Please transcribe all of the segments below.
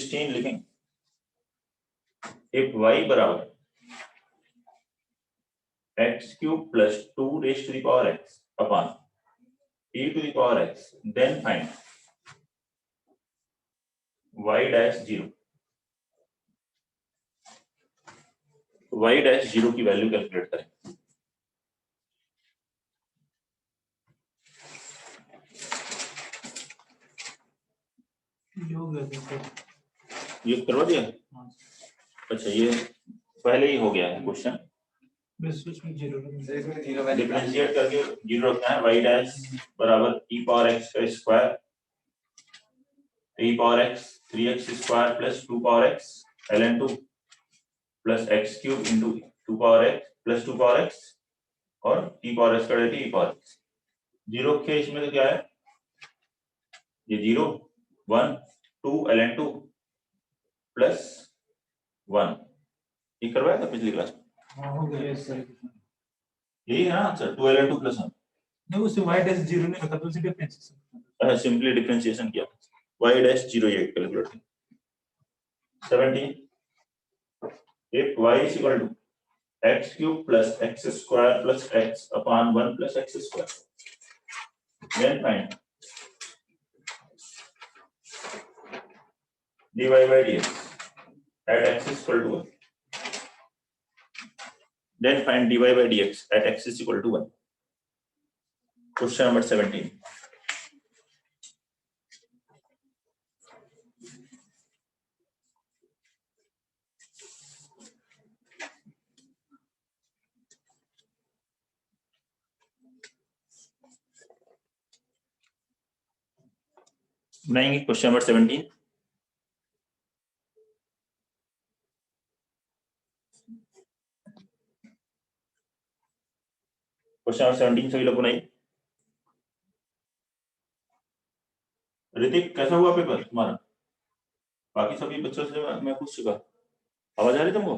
16 लिखेंगे। If y बराबर x cube plus 2 raise to the power x upon e to the power x, then find y dash 0। y dash 0 की value calculate करें। ये करवा दिया? अच्छा, ये पहले ही हो गया है क्वेश्चन। डिफरेंशिएट करके 0 रखना है। y डैश बराबर e पावर x का square, e power x 3x square plus 2 power x ln 2 plus x cube into 2 power x plus 2 power x और e पावर x का डेरिवेटिव e पावर x। 0 के इसमें तो क्या है, ये 0 1 2 ln 2 प्लस 1, ये करवाया था पिछली क्लास में। यही है ना आंसर, 2 ln 2 प्लस 1। नहीं, उसे y डैश 0 नहीं रखा, तो उसे डिफरेंशिएशन सिंपली डिफरेंशिएशन किया, y डैश 0 ये कैलकुलेट किया। 17 if y is equal to x cube plus x square plus x upon 1 plus x square, then find dy by dx at x is equal to 1, then find dy by dx at x is equal to 1। Question number 17। बनाएंगे question number 17। Question number 17 सभी लोग बनाइए। ऋतिक, कैसा हुआ paper तुम्हारा? बाकी सभी बच्चों से मैं पूछ चुका। आवाज आ रही तुमको?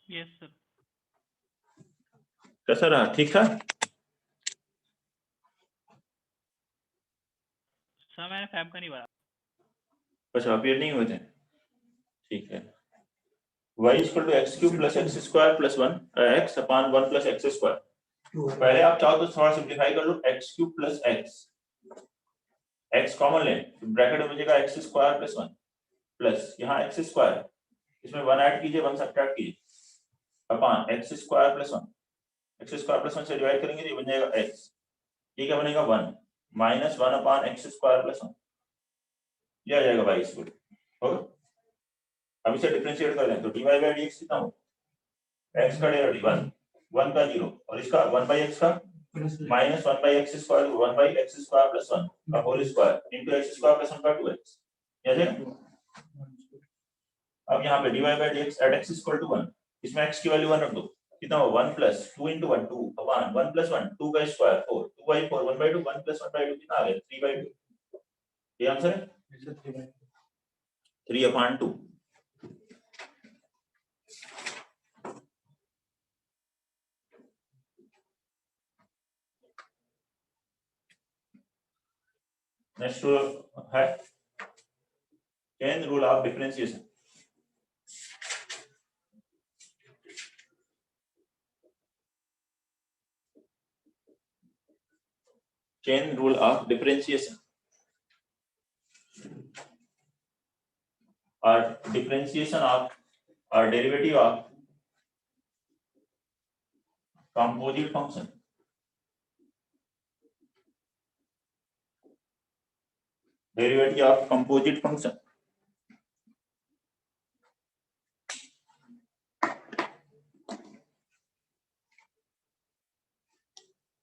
Yes sir. कैसा रहा? ठीक था? सर मैंने फैब का नहीं भरा। अच्छा, अपीयर नहीं हुए थे, ठीक है। y equal to x cube plus x square plus 1 x upon 1 plus x square. पहले आप चाहो तो थोड़ा सिंप्लीफाई कर लो, x cube plus x common ले, ब्रैकेट में बचेगा एक्स स्क्वायर प्लस 1 प्लस यहाँ एक्स स्क्वायर, इसमें 1 ऐड कीजिए 1 सब्ट्रैक्ट कीजिए upon x square plus 1। X square plus 1 से डिवाइड करेंगे तो ये बन जाएगा x, ये क्या बनेगा 1 minus 1 upon x square plus 1, ये आ जाएगा y इक्वल होगा। अब इसे डिफरेंशिएट कर लें तो dy बाय dx कितना हो, x का डेरिवेटिव 1 का 0 और इसका 1 बाय x का minus 1 by x square 1 by x square plus 1 का whole square into x square plus 1 का 2x, ऐसे। अब यहाँ पे dy by dx at x equal to 1, इसमें x की वैल्यू 1 रख दो, कितना हो 1 प्लस 2 इनटू 1 2 अपॉन 1 प्लस 1 2 का square 4 2 by 4 1 by 2 1 plus 1 by 2 कितना आ गया 3 बाय 2, ये आंसर है 3 अपॉन 2। नेक्स्ट रूल है chain rule of differentiation. Chain rule of differentiation or differentiation of or derivative of composite function। Derivative of composite function,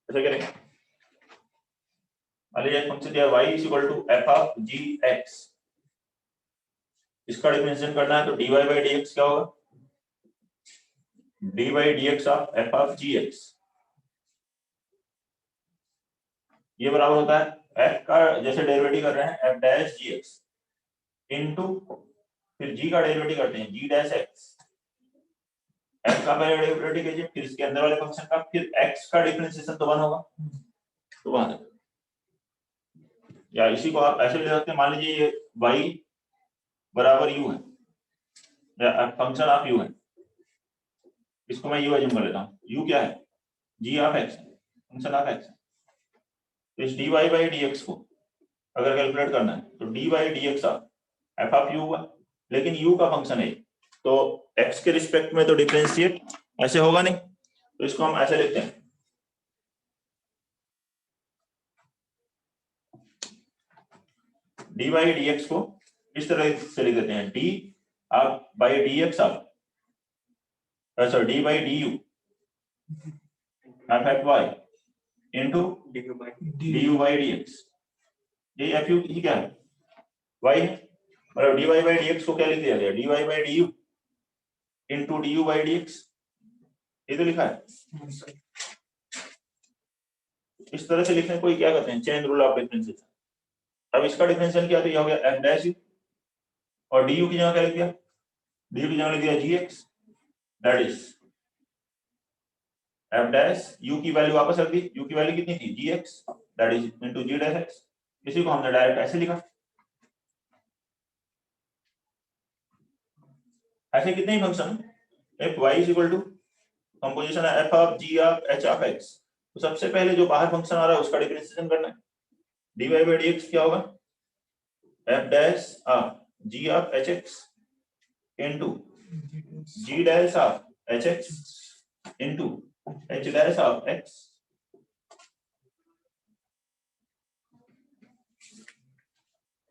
ऐसे करेंगे। मान लीजिए फंक्शन दिया y is equal to f of gx, इसका differentiation करना है तो dy by dx क्या होगा, dy by dx of f of gx, ये बराबर होता है f का जैसे डेरिवेटिव कर रहे हैं f डैश gx इनटू फिर g का डेरिवेटिव करते हैं g डैश x, f का पहले डेरिवेटिव कीजिए फिर इसके अंदर वाले फंक्शन का, फिर x का डिफरेंशिएशन तो 1 होगा, तो 1 या इसी को आप ऐसे ले सकते हैं, मान लीजिए ये y बराबर u है या फंक्शन ऑफ u है, इसको मैं u एज्यूम कर लेता हूँ। u क्या है? g of x, function of x। तो इस dy बाई dx को अगर कैलकुलेट करना है तो dy dx of f of u हुआ, लेकिन u का फंक्शन है तो x के रिस्पेक्ट में तो डिफरेंशिएट ऐसे होगा नहीं, तो इसको हम ऐसे लिखते हैं, dy dx को इस तरह से लिख देते हैं, d आप by dx of sorry d by du f y into du by dx। ये fu ही क्या है? y है, मतलब dy बाई dx को क्या लिख दिया गया? dy by du into du by dx, ये तो लिखा है। इस तरह से लिखने को क्या कहते हैं? Chain rule of differentiation. अब इसका डिफरेंशियल क्या, तो ये हो गया f डैश u, और du की जगह क्या लिख दिया? du की जगह लिख दिया gx, that is f dash u की वैल्यू वापस रख दी, u की वैल्यू कितनी थी? gx, that is into g dash x। इसी को हमने डायरेक्ट ऐसे लिखा। ऐसे कितने ही function, f y is equal to composition है f of g of h of x, तो सबसे पहले जो बाहर फंक्शन आ रहा है उसका डिफरेंशिएशन करना है। dy बाई dx क्या होगा? f dash of g of hx into g dash of hx into h dash of x।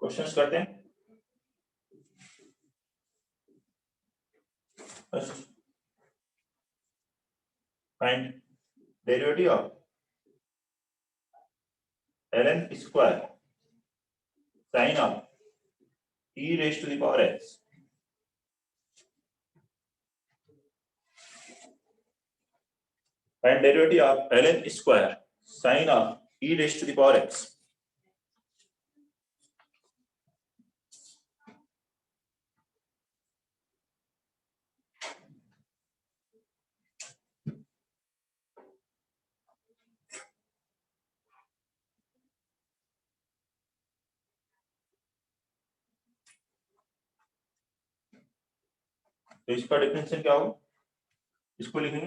Questions करते हैं। First, find derivative of ln square sin of e raised to the power x find derivative of ln square sin of e raised to the power x। तो इसका differential क्या होगा? इसको लिखेंगे,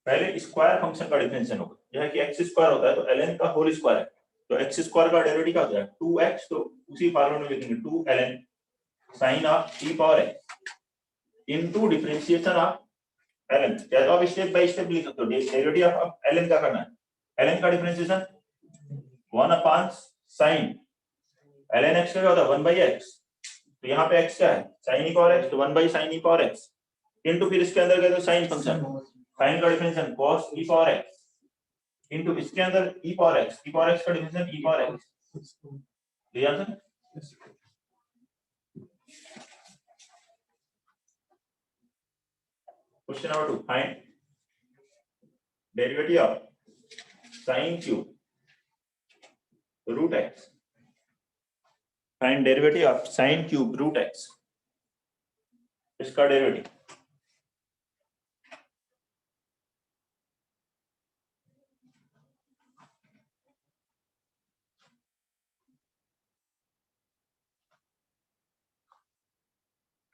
पहले square function का डिफरेंशियल होगा, यह कि x स्क्वायर होता है तो ln का होल स्क्वायर है, तो x स्क्वायर का डेरिवेटिव क्या होता है? 2x, तो उसी फार्मूले में लिखेंगे 2 ln sin of e power x into differentiation of ln। क्या तो आप स्टेप बाय स्टेप लिख सकते हो। डेरिवेटिव ऑफ ln का करना है, ln का differentiation 1 upon sin ln x का क्या होता है? 1 बाई x, तो यहाँ पे x क्या है? sin e पावर x, तो 1 by sin e power x into फिर इसके अंदर क्या, तो sin फंक्शन, sin का differential cos e power x into इसके अंदर e पावर x का differential e power x। Clear answer? Question number 2, find derivative of sin cube root x। Find derivative of sin cube root x, इसका derivative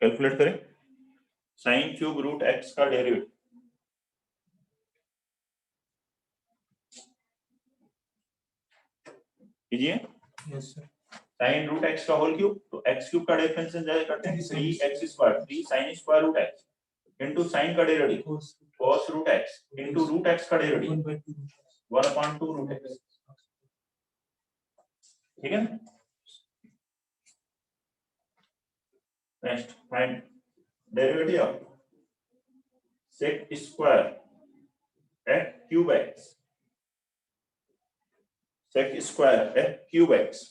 calculate करें। sin cube root x का derivative कीजिए। Yes sir. sin root x का whole cube, तो x cube का differential जैसे करते हैं 3x square 3 sin square root x into sin का derivative cos root x into root x का डेरिवेटिव 1/2 रूट x। ठीक है। Next, find derivative of sec square f cube x, sec square f cube x।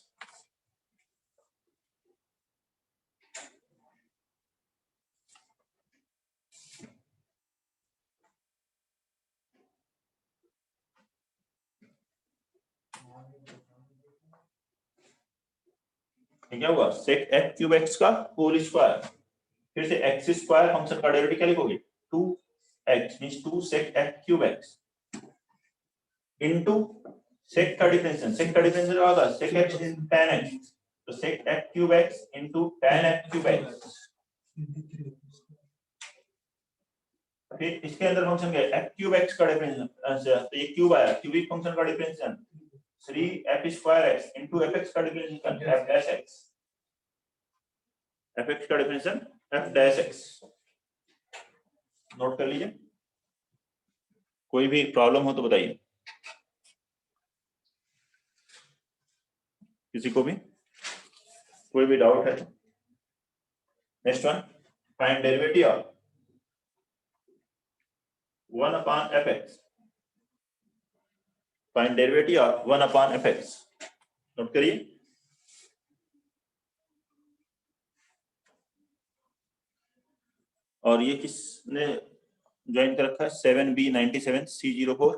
क्या हुआ? sec f cube x का whole square, फिर से x square function का derivative क्या लिखोगे? 2x means 2 sec f cube x into sec का differential क्या होगा sec x tan x, तो sec f cube x into tan f cube x। फिर इसके अंदर फंक्शन क्या है f cube x का डिफरेंशियल, तो ये क्यूब आया, क्यूबिक फंक्शन का differential 3f square x into fx का differential f dash x, fx का differential f dash x। Note कर लीजिए, कोई भी प्रॉब्लम हो तो बताइए, किसी को भी कोई भी डाउट है। Next one, find derivative of 1 upon fx, find derivative of 1 upon fx। Note करिए, और ये किसने ज्वाइन कर रखा है 7B97C04।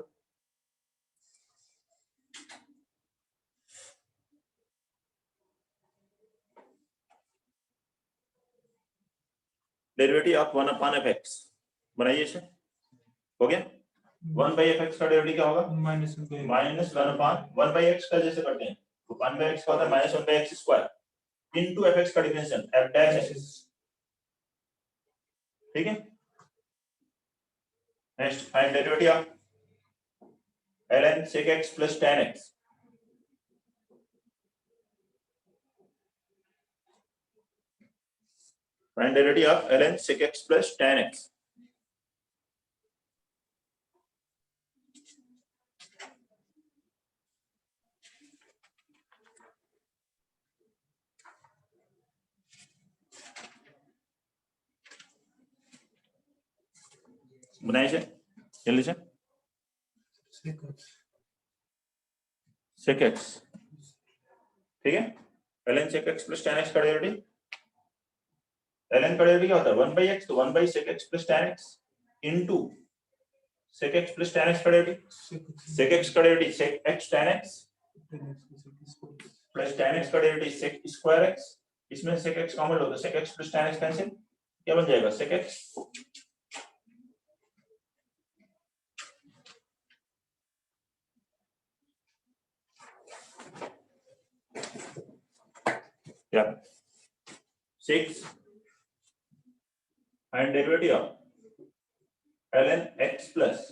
Derivative of 1 upon fx बनाइए इसे, हो गया। 1 by fx का डेरिवेटिव क्या होगा माइनस -1 upon 1 by x का जैसे करते हैं, तो 1 by x का होता है -1 by x square into fx का डिफरेंशियल f dash x, ठीक है। Next, find derivative of ln sec x plus tan x। Find derivative of ln sec x plus tan x। बनाइए इसे जल्दी से, sec x, ठीक है। ln sec x plus tan x का derivative, ln का डेरिवेटिव क्या होता है 1 by x, तो 1 by sec x plus tan x into sec x plus tan x का डेरिवेटिव, sec x का derivative sec x tan x plus tan x का derivative sec square x, इसमें sec x common लो तो sec x plus tan x cancel, क्या बन जाएगा sec x क्या 6 and derivative of ln x plus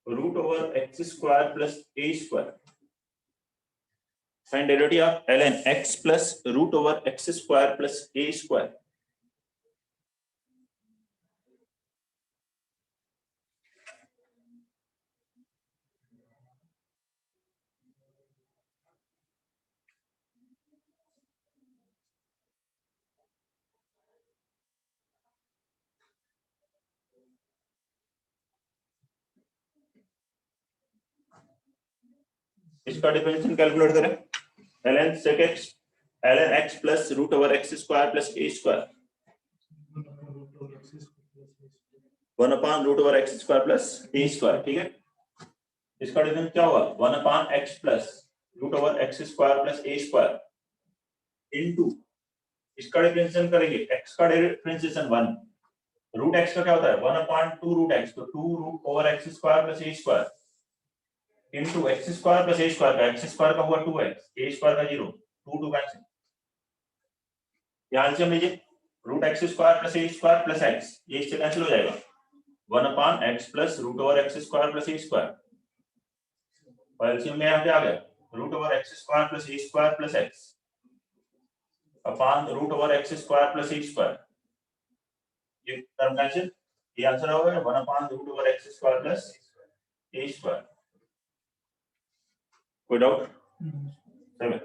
root over x square plus a square, find derivative of ln x plus root over x square plus a square। इसका differential calculate करें, ln sec x ln x plus root over x square plus a square 1 upon root over x square plus a square, ठीक है। इसका difference क्या होगा 1 upon x plus root over x square plus a square into इसका differential करेंगे x का differentiation 1, root x का क्या होता है 1 upon 2 root x, तो 2 root over x square plus a square into x square plus a square का x square का हुआ 2x, a square का 0, 2 कैंसिल, यहाँ एलसीएम लीजिए root x square plus a square plus x, ये इससे cancel हो जाएगा 1 upon x plus root over x square plus a square, और एलसीएम में यहाँ पे आ गया root over x square plus a square plus x upon root over x square plus a square, ये टर्म कैंसिल, ये आंसर होगा 1 upon root over x square plus a square। कोई doubt? 7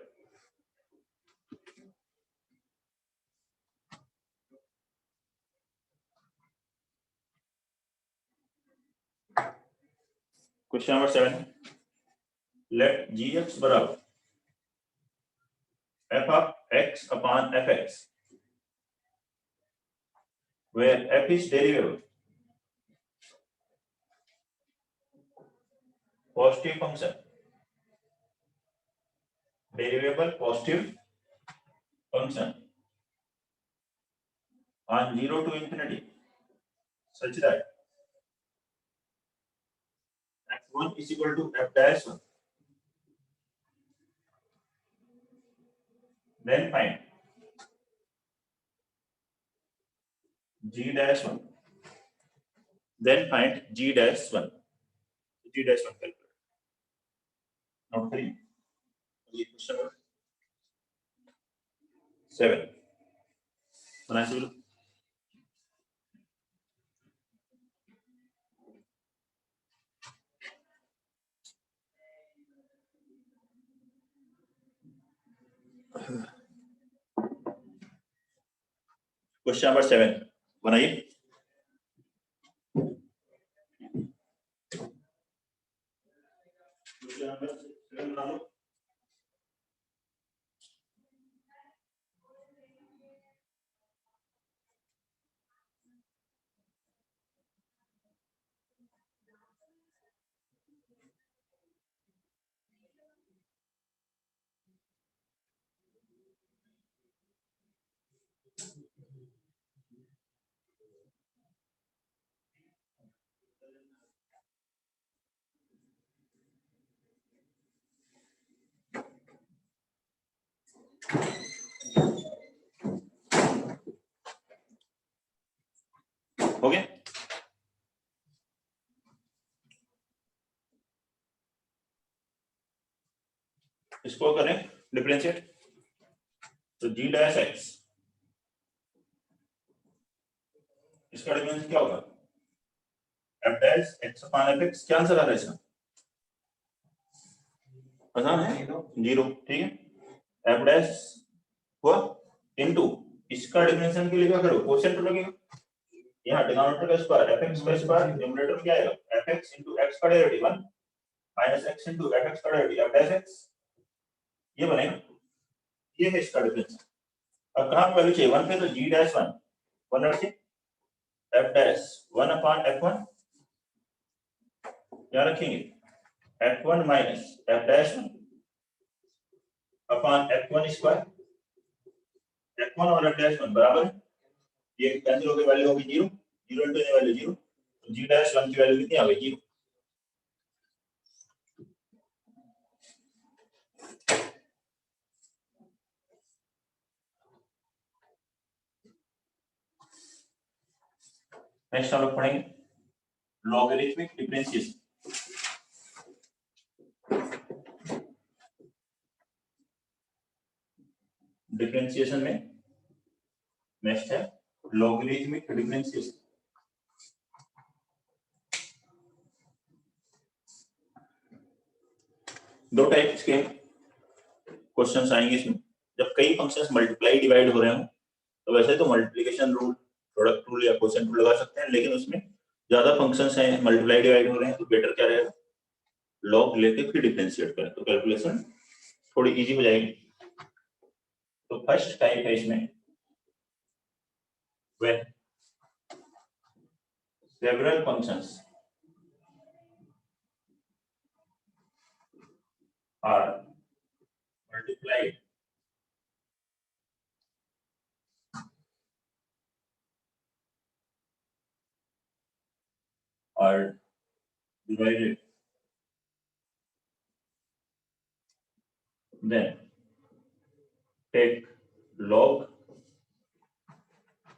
question number 7, let gx बराबर f of x upon fx where f is derivable positive function, derivable positive function on 0 to infinity such that f1 is equal to f dash 1 then find g dash 1, then find g dash 1. g dash 1 calculate. Note 3. ये question 7 बनाए से बोलो। Question number 7 बनाइए। Question number 7 बना लो। हो गया? इसको करें डिफरेंशिएट, तो g डैश x, इसका डिफरेंस क्या होगा? f dash x upon fx। क्या आंसर आ रहा है इसका? आसान है, 0। ठीक है, f डैश हुआ इनटू इसका डिफरेंशिएशन के लिए क्या करो, कोसेंट लगेगा। यहाँ डिनोमिनेटर का स्क्वायर fx का स्क्वायर, न्यूमरेटर में क्या आएगा, fx x का डेरिवेटिव 1 माइनस x fx का डेरिवेटिव f डैश x, ये बनेगा। ये है इसका डिफरेंस। अब कहां पे वैल्यू चाहिए, 1 पे, तो g डैश 1 रखिए, f डैश 1 अपॉन f1 क्या रखेंगे, f1 minus f dash 1 upon f1 square, f1 और f डैश 1 बराबर है, ये कैंसिल होकर वैल्यू होगी 0, 0 इनटू ये वैल्यू 0, तो g डैश 1 की वैल्यू कितनी आ गई, 0। नेक्स्ट हम लोग पढ़ेंगे लॉगरिथमिक डिफरेंशिएशन। डिफरेंशिएशन में नेक्स्ट है लॉगरिथमिक डिफरेंशिएशन। दो टाइप्स के क्वेश्चंस आएंगे इसमें। जब कई फंक्शंस मल्टीप्लाई डिवाइड हो रहे हो, तो वैसे तो मल्टीप्लिकेशन रूल, प्रोडक्ट रूल या कोसेंट रूल लगा सकते हैं, लेकिन उसमें ज्यादा फंक्शंस हैं, मल्टीप्लाई डिवाइड हो रहे हैं, तो बेटर क्या रहेगा, लॉग लेके फिर डिफरेंशिएट करें, तो कैलकुलेशन थोड़ी इजी हो जाएगी। तो फर्स्ट टाइप है इसमें when several functions are multiplied or divided, then take log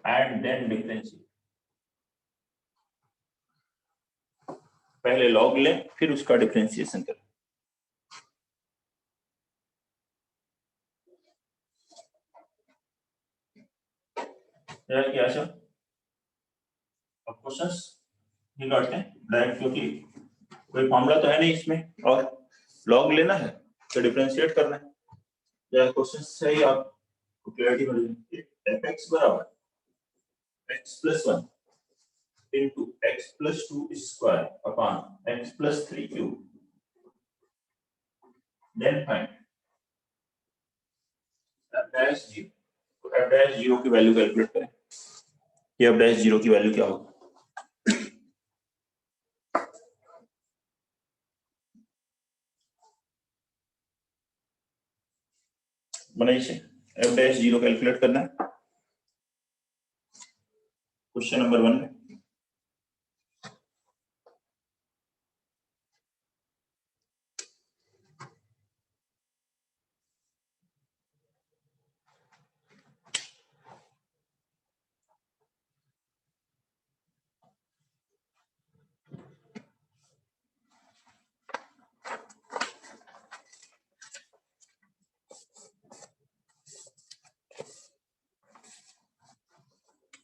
and then differentiate। पहले log ले फिर उसका डिफरेंशिएशन करें। क्या सर, अब क्वेश्चंस निकालते हैं डायरेक्ट, क्योंकि कोई मामला तो है नहीं इसमें, और log लेना है तो डिफरेंशिएट करना है। या क्वेश्चन से ही आपको क्लैरिटी मिल जाएगी। fx बराबर x plus 1 into x plus 2 square upon x plus 3 cube, then find f dash 0। तो f dash 0 की वैल्यू कैलकुलेट करें, ये f dash 0 की वैल्यू क्या होगी, बनाइए से f dash 0 कैलकुलेट करना है क्वेश्चन नंबर 1 में।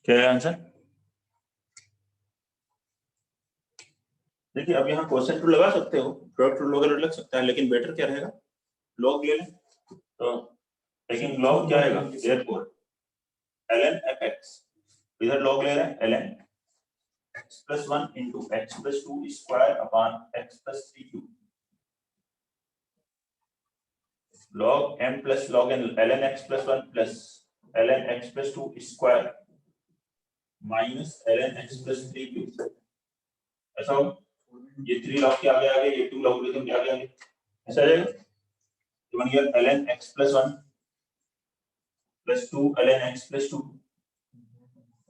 क्या है आंसर? देखिए अब यहाँ क्वेश्चन टू लगा सकते हो, प्रोडक्ट रूल वगैरह लग सकता है, लेकिन बेटर क्या रहेगा, लॉग ले लें। तो लेकिन लॉग क्या आएगा, therefore ln fx, इधर लॉग ले रहे हैं ln x plus 1 into x plus 2 square upon x plus 3 cube, log m plus log n ln x plus 1 plus ln x plus 2 square minus ln x plus 3 cube, ऐसा हो, ये 3 log के आगे आगे, ये 2 logarithm के आगे आगे, ऐसा आ जाएगा। तो बन गया ln x plus 1 plus 2 ln x plus 2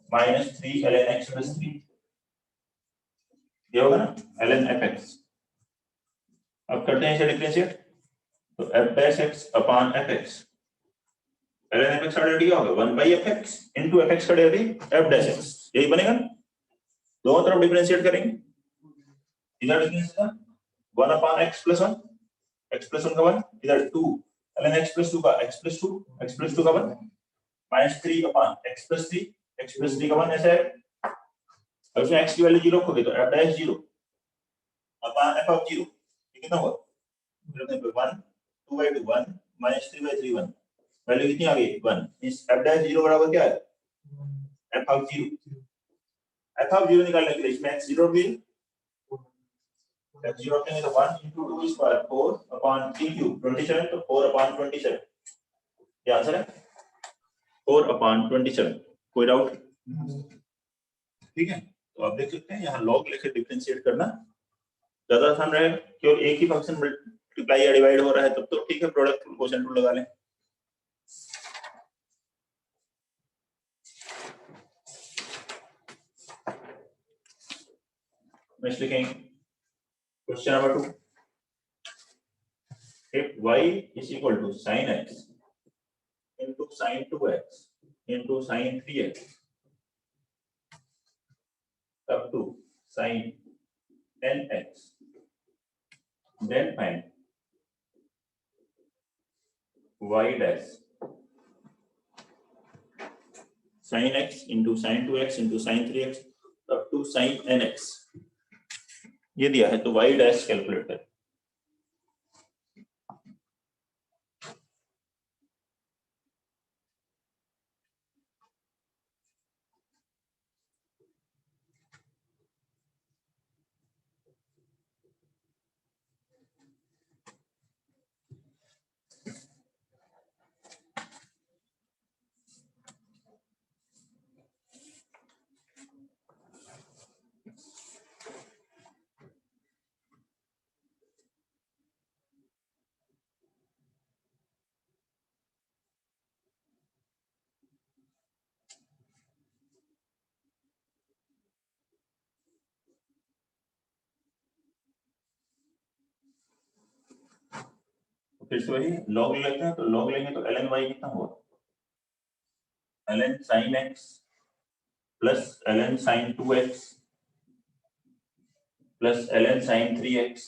minus 3 ln x plus 3, ये होगा ना ln fx। अब करते हैं इसे डिफरेंशिएट, तो f dash x upon fx, ln fx का डेरिवेटिव क्या होगा 1 by fx into fx का डेरिवेटिव f dash x, यही बनेगा ना। दोनों तरफ डिफरेंशिएट करेंगे, इधर differentiate 1 upon x plus 1, x plus 1 का 1, इधर 2 ln x plus 2 का x plus 2, x plus 2 का 1 minus 3 upon x plus 3, x plus 3 का 1, ऐसा है। अब इसमें x की वैल्यू 0 रखोगे तो f dash 0 upon f of 0, ये कितना होगा 1 2 by 2 1 minus 3 by 3 1, वैल्यू कितनी आ गई 1, इस f dash 0 बराबर क्या है f of 0, f of 0 निकालने के लिए इसमें x 0 भी f 0 रखेंगे तो 1 into 2 square 4 upon 3 cube 27, तो 4 upon 27, ये आंसर है 4 upon 27। कोई डाउट? ठीक है, तो आप देख सकते हैं यहाँ लॉग लेकर डिफरेंशिएट करना ज्यादा आसान रहेगा, केवल एक ही फंक्शन मल्टीप्लाई या डिवाइड हो रहा है तब तो ठीक है, प्रोडक्ट रूल क्वोशिएंट रूल लगा लें। नेक्स्ट लिखेंगे question number 2, if y is equal to sin x into sin 2x into sin 3x up to sin nx, then find y dash sin x into sin 2x into sin 3x up to sin nx, ये दिया है तो y dash calculate कर। फिर से वही log लेते हैं, तो लॉग लेंगे तो ln y कितना होगा ln sin x plus ln sin 2x plus ln sin 3x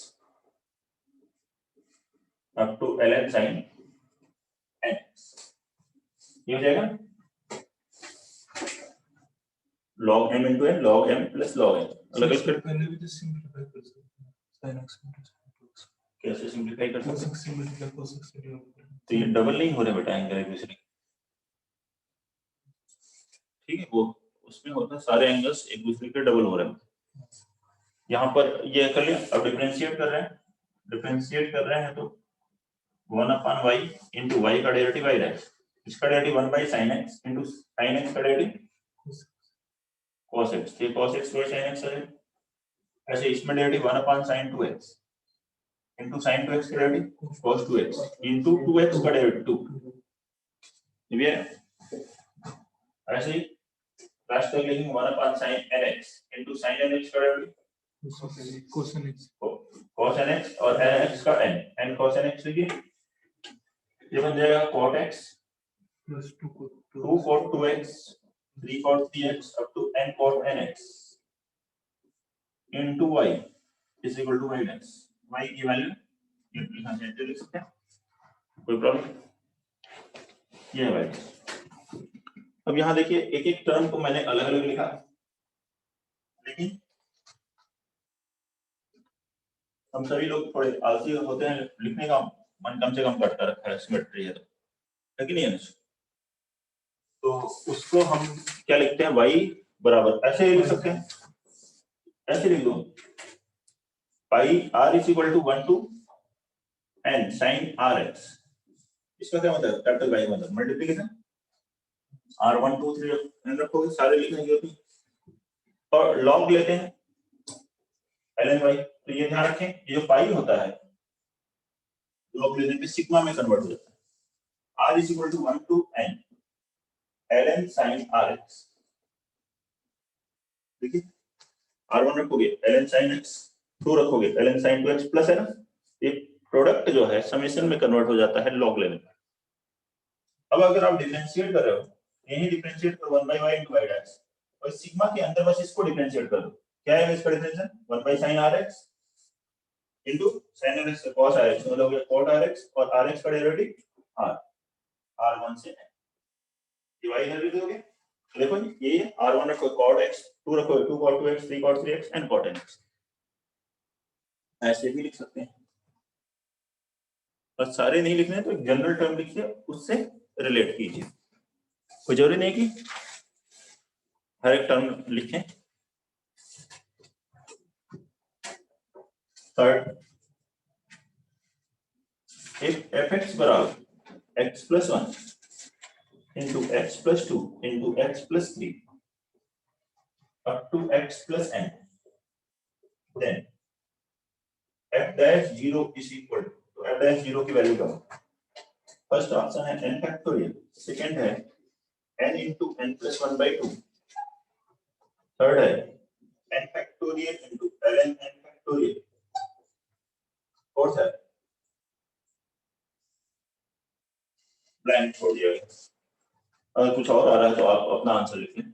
up to ln sin x, ये हो जाएगा log m into n, log m plus log n। अलग अलग फिर पहले भी तो सिंपलीफाई कर सकते हैं, sin x कैसे सिंपलीफाई कर सकते हैं, cos x multiply cos x से डिवाइड करें तो ये डबल नहीं हो रहा बेटा एंगल एक दूसरे, ठीक है, वो उसमें होता है सारे एंगल्स एक दूसरे के डबल हो रहे हैं। यहाँ पर ये कर लिया, अब डिफरेंशिएट कर रहे हैं, डिफरेंशिएट कर रहे हैं तो 1 upon y into y का डेरिवेटिव y डैश, इसका derivative 1 by sin x into sin x का डेरिवेटिव cos x, ये cos x by sin x है, ऐसे इसमें derivative 1 upon sin 2x into sin 2x का derivative cos 2x into 2x का derivative 2, ये ऐसे ही लास्ट तक लिखेंगे 1 upon sin nx into sin nx का derivative cos x cos nx और nx का n cos nx लिखिए, ये बन जाएगा cot x plus 2 cot 2x 3 cot 3x up to n cot nx into y is equal to y dash, y की value यहाँ से लिख सकते हैं, कोई प्रॉब्लम, ये है वैल्यू। अब यहाँ देखिए एक एक टर्म को मैंने अलग अलग लिखा, लेकिन हम सभी लोग थोड़े आलसी होते हैं, लिखने का मन कम से कम करता रखा है सिमेट्री है कि नहीं है? तो उसको हम क्या लिखते हैं, y बराबर ऐसे लिख सकते हैं, ऐसे लिख दो pi r is equal to 1 to n sin rx। इसका क्या मतलब, कैपिटल y मतलब मल्टीप्लिकेशन, r1 2 3 n रखोगे, सारे लिखने की होती, और लॉग लेते हैं ln y। तो ये ध्यान रखें, ये जो पाई होता है लॉग लेने पे सिग्मा में कन्वर्ट हो जाता है। r is equal to 1 to n ln sin rx। देखिए r1 रखोगे ln sin x, 2 रखोगे ln sin 2x प्लस है ना, ये प्रोडक्ट जो है समेशन में कन्वर्ट हो जाता है लॉग लेने पे। अब अगर आप डिफरेंशिएट कर रहे हो, यही डिफरेंशिएट करो 1 by y into y dash, और सिग्मा के अंदर बस इसको डिफरेंशिएट कर दो। क्या है इसका differentiation, 1 by sin rx into sin rx cos rx, मतलब ये cot rx और rx का डेरिवेटिव r, r1 से n डिवाइड कर दोगे। देखो ये r1 रखो cot x, 2 रखो 2 cot 2x, 3 cot 3x n cot nx, ऐसे भी लिख सकते हैं। और सारे नहीं लिखने तो जनरल टर्म लिखिए, उससे रिलेट कीजिए, कोई जरूरी नहीं कि हर एक टर्म लिखें। थर्ड, if fx बराबर x plus 1 into x plus 2 into x plus 3 up to x plus n, then f dash 0 is equal to f dash 0 की वैल्यू क्या हो? फर्स्ट ऑप्शन है n फैक्टोरियल, सेकंड है n into n plus 1 by 2, third है n factorial into ln n factorial, fourth है blank छोड़ दिया गया। अगर कुछ और आ रहा है तो आप अपना आंसर लिख लें।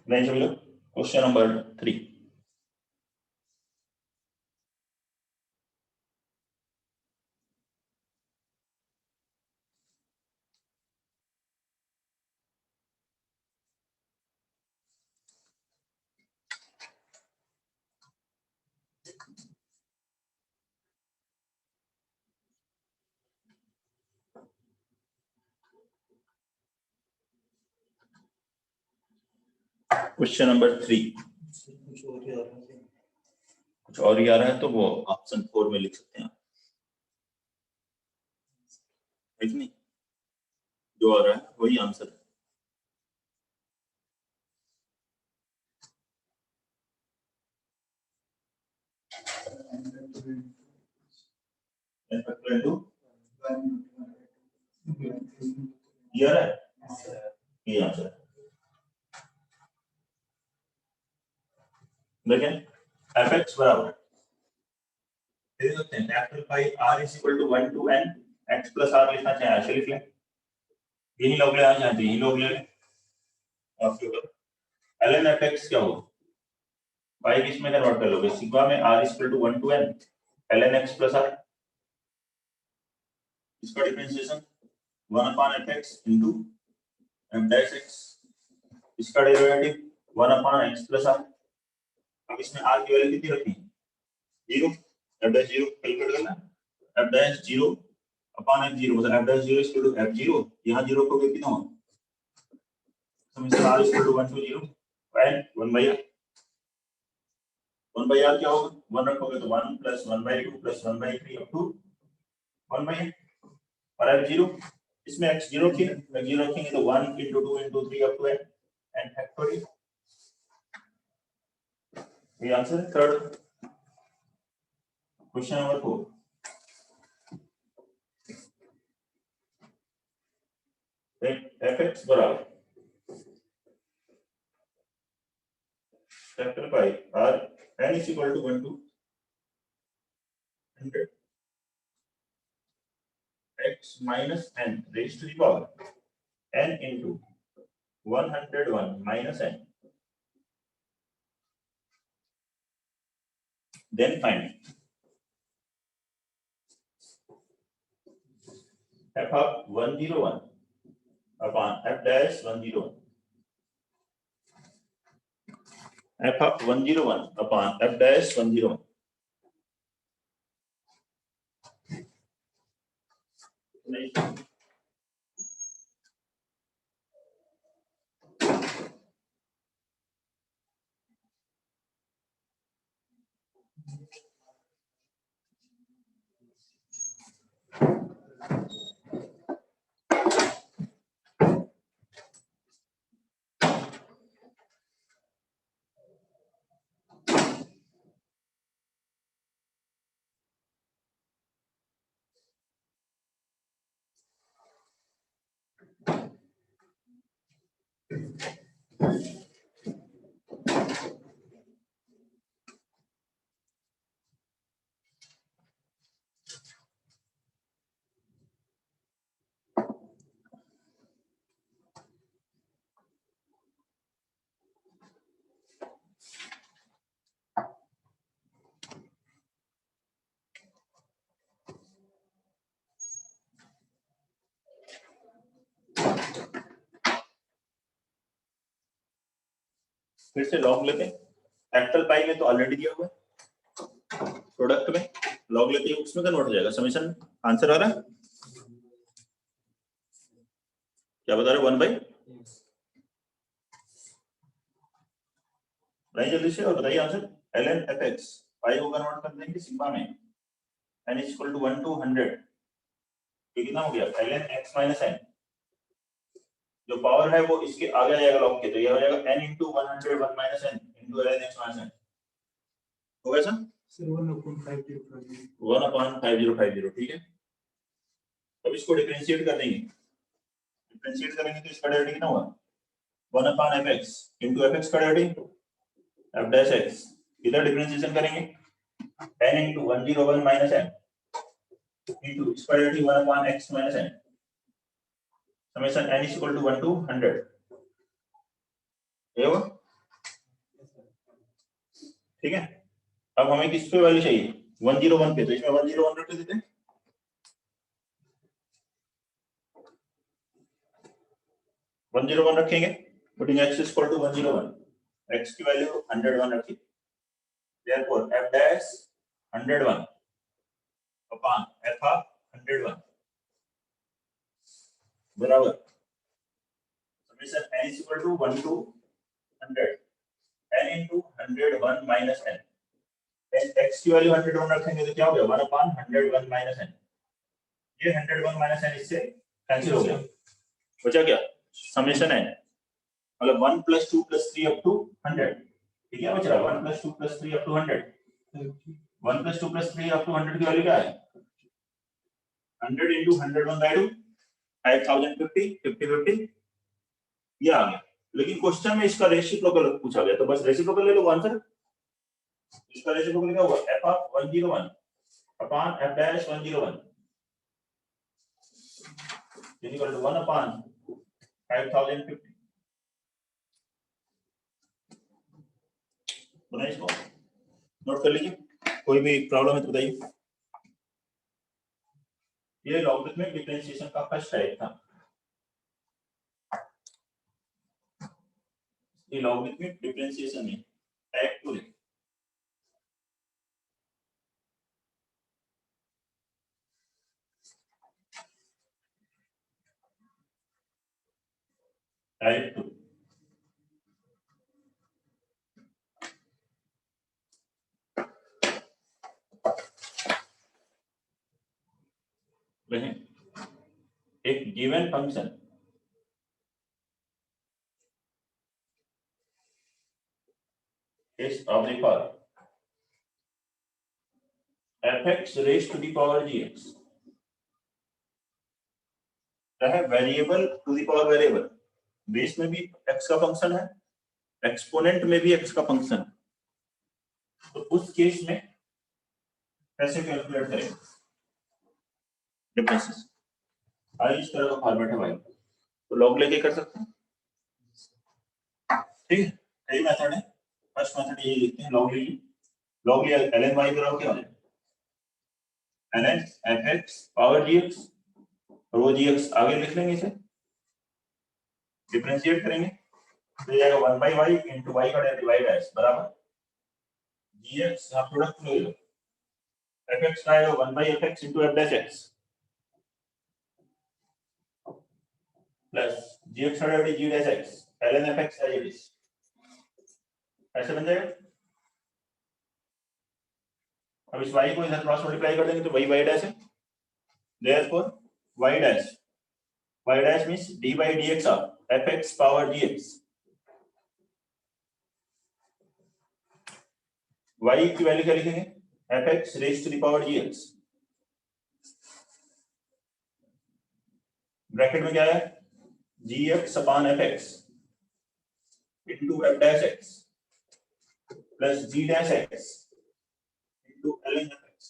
नहीं चलो, क्वेश्चन नंबर 3। क्वेश्चन नंबर 3, कुछ और ही आ रहा है तो वो ऑप्शन 4 में लिख सकते हैं, है कि नहीं? जो आ रहा है वही आंसर है। ये आ रहा है, ये आंसर है। देखें fx बराबर दे सकते हैं capital pi r is equal to 1 to n x plus r लिखना चाहे ऐसे लिख लें, यही लोग ले आ जाते हैं, यही लोग ले लें। आपके ऊपर ln fx क्या होगा, y किस में कन्वर्ट कर लोगे, सिग्मा में r is equal to 1 to n ln x plus r, इसका differentiation 1 upon fx into f dash x, इसका derivative 1 upon x plus r। अब इसमें r की वैल्यू कितनी रखी, 0, f डैश 0 कैलकुलेट करना, f डैश 0 अपॉन f0 मतलब f dash 0 equal to f0, यहां 0 को कितना होगा, समीकरण r equal to 1 to 0 and 1 by r, 1 by r क्या होगा, 1 रखोगे तो 1 plus 1 by 2 plus 1 by 3 up to 1 by n, और f0 इसमें x0 की x0 रखेंगे तो 1 into 2 into 3 up to n and factorial, ये आंसर है थर्ड। क्वेश्चन नंबर 4, fx बराबर capital pi r n is equal to 1 to 100 x minus n raised to the power n into 101 minus n then find f of 101 upon f dash 101, f of 101 upon f dash 101. फिर से log लेते हैं। एक्टल पाई में तो already दिया हुआ है, product में लॉग लेते हैं, उसमें कन्वर्ट हो जाएगा। समीशन आंसर आ रहा है? क्या बता रहे? 1 बाई बताइए जल्दी से और बताइए आंसर। ln fx पाई को कन्वर्ट कर देंगे सिग्मा में, n is equal to 1 to 100, ये कितना हो गया? ln x minus n, जो पावर है वो इसके आगे आ जाएगा लॉग के, तो ये हो जाएगा n into 101 minus n into ln x minus n। हो गया सर? 1/5050, ठीक है। अब इसको डिफरेंशिएट कर देंगे, डिफरेंशिएट करेंगे तो इसका डेरिवेटिव कितना होगा? 1/fx into fx का डेरिवेटिव f dash x, इधर डिफरेंशिएशन करेंगे n into 101 minus n into इसका derivative 1/x minus n, summation n is equal to 1 to 100, ये होगा, ठीक है। अब हमें किस पे वैल्यू चाहिए? 101 पे, तो इसमें 101 रख देते हैं। 101 रखेंगे, putting x is equal to 101, x की वैल्यू 101 रखी, therefore f dash 101 upon f of 101 बराबर summation n is equal to 1 to 100 n into 101 minus n, x की वैल्यू 101 रखेंगे तो क्या हो गया? 1/101 minus n, ये 101 minus n इससे कैंसिल हो गया, बचा क्या? समेशन n, मतलब 1 plus 2 plus 3 up to 100, ठीक है। बच रहा 1 plus 2 plus 3 up to 100, 1 plus 2 plus 3 up to 100 की वैल्यू क्या है? 100 into 101 by 2 5050 50 ये आ गया। लेकिन क्वेश्चन में इसका रेसिप्रोकल पूछा गया, तो बस रेसिप्रोकल ले लो आंसर। इसका रेसिप्रोकल क्या हुआ? f of 101 upon f dash 101 is equal to 1 upon 5050। बनाइए इसको, नोट कर लीजिए, कोई भी प्रॉब्लम है तो बताइए। ये लॉगरिथमिक डिफरेंशिएशन का फर्स्ट टाइप था, ये लॉगरिथमिक डिफरेंशिएशन है टाइप 2 है। टाइप 2 में एक given function is of the power fx raised to the power gx, है variable to the power variable, base में भी x का फंक्शन है, एक्सपोनेंट में भी x का फंक्शन, तो उस केस में कैसे कैलकुलेट करें डिफरेंसेस? इस तरह का फॉर्मेट है भाई, तो लॉग लेके कर सकते हैं, ठीक है। कई मेथड है, फर्स्ट मेथड ये लिखते हैं लॉग लीजिए, लॉग लिया ln y करो क्या हो जाएगा ln fx पावर gx और वो gx आगे लिख लेंगे, इसे डिफरेंशिएट करेंगे तो ये आएगा 1 by y into y का डिवाइड है बराबर gx, आप प्रोडक्ट ले लो fx का आएगा 1 by fx into f dash x plus gx का divide g dash x ln fx as it is, ऐसे बन जाएगा। अब इस y को इधर क्रॉस मल्टीप्लाई कर देंगे तो वही y डैश है, therefore y dash means d by dx of fx power gx, y की वैल्यू क्या लिखेंगे fx raised to the power gx, bracket में क्या है gx upon fx into f dash x plus g dash x into ln fx,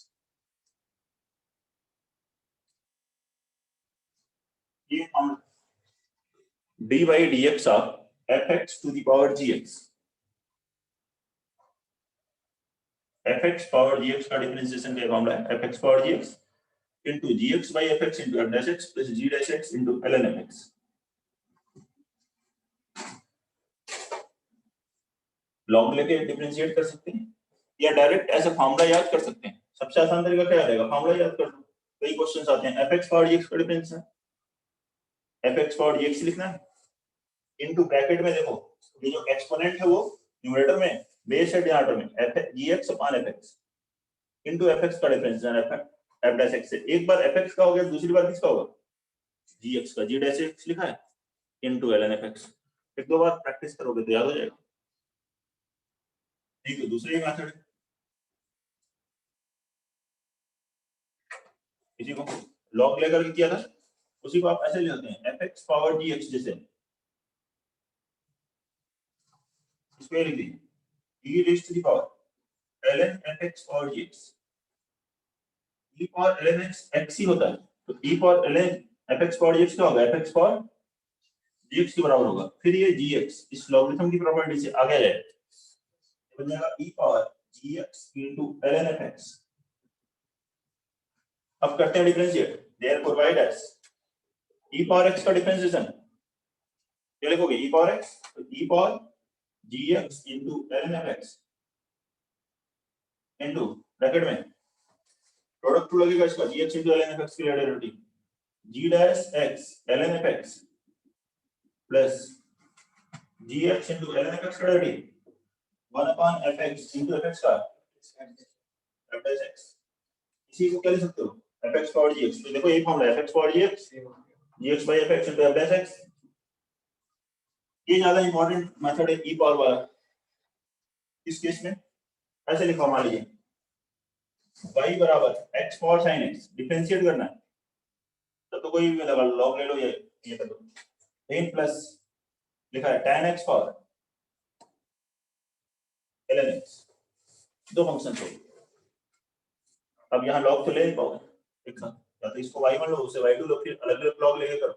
ये हम d by dx of fx to the power gx, fx power gx का differentiation का formula है fx power gx into gx by fx into f dash x plus g dash x into ln fx। Log लेके differentiate कर सकते हैं या direct ऐसे formula याद कर सकते हैं। सबसे आसान तरीका क्या रहेगा, फॉर्मूला याद कर लो। कई क्वेश्चंस आते हैं fx पावर gx का डिफरेंशिएशन, fx पावर gx लिखना है इनटू ब्रैकेट में देखो ये जो एक्सपोनेंट है वो न्यूमरेटर में, बेस है डिनोमिनेटर में gx upon fx into fx का डिफरेंशिएशन f dash x से, एक बार fx का हो गया दूसरी बार किसका होगा gx का, g dash x लिखा है इनटू ln fx, एक दो बार प्रैक्टिस करोगे तो याद हो जाएगा। ठीक है, दूसरी मेथड है, इसी को लॉग लेकर के किया था उसी को आप ऐसे ले लेते हैं fx पावर gx, जैसे इसको लिख दीजिए e raised to the power ln fx power gx, e power ln x ही होता है तो e power ln fx power gx क्या होगा, fx पावर gx के बराबर होगा, फिर ये gx इस लॉगरिथम की प्रॉपर्टी से आगे जाए बन जाएगा e power gx into ln fx। अब करते हैं differentiate, therefore y dash e power x का डिफरेंशिएशन क्या लिखोगे, e पावर x तो e power gx into ln fx into bracket में प्रोडक्ट लगेगा इसका gx into ln fx की derivative g dash x ln fx plus gx into ln fx का derivative 1 upon fx into fx का f dash x, इसी को क्या लिख सकते हो fx पावर gx, तो देखो ये formula fx power gx gx by fx into f dash x, ये ज्यादा इंपॉर्टेंट मेथड है e पावर वाला। इस केस में ऐसे लिखो, मान लीजिए y बराबर x power sin x, differentiate करना है तो कोई भी लगा लो, लॉग ले लो, ये कर दो, इन प्लस लिखा है tan x power ln x, दो फंक्शन हो। अब यहाँ लॉग तो ले नहीं पाओगे एक साथ, या तो इसको y1 लो उसे y2 लो, फिर अलग अलग लॉग लेके करो,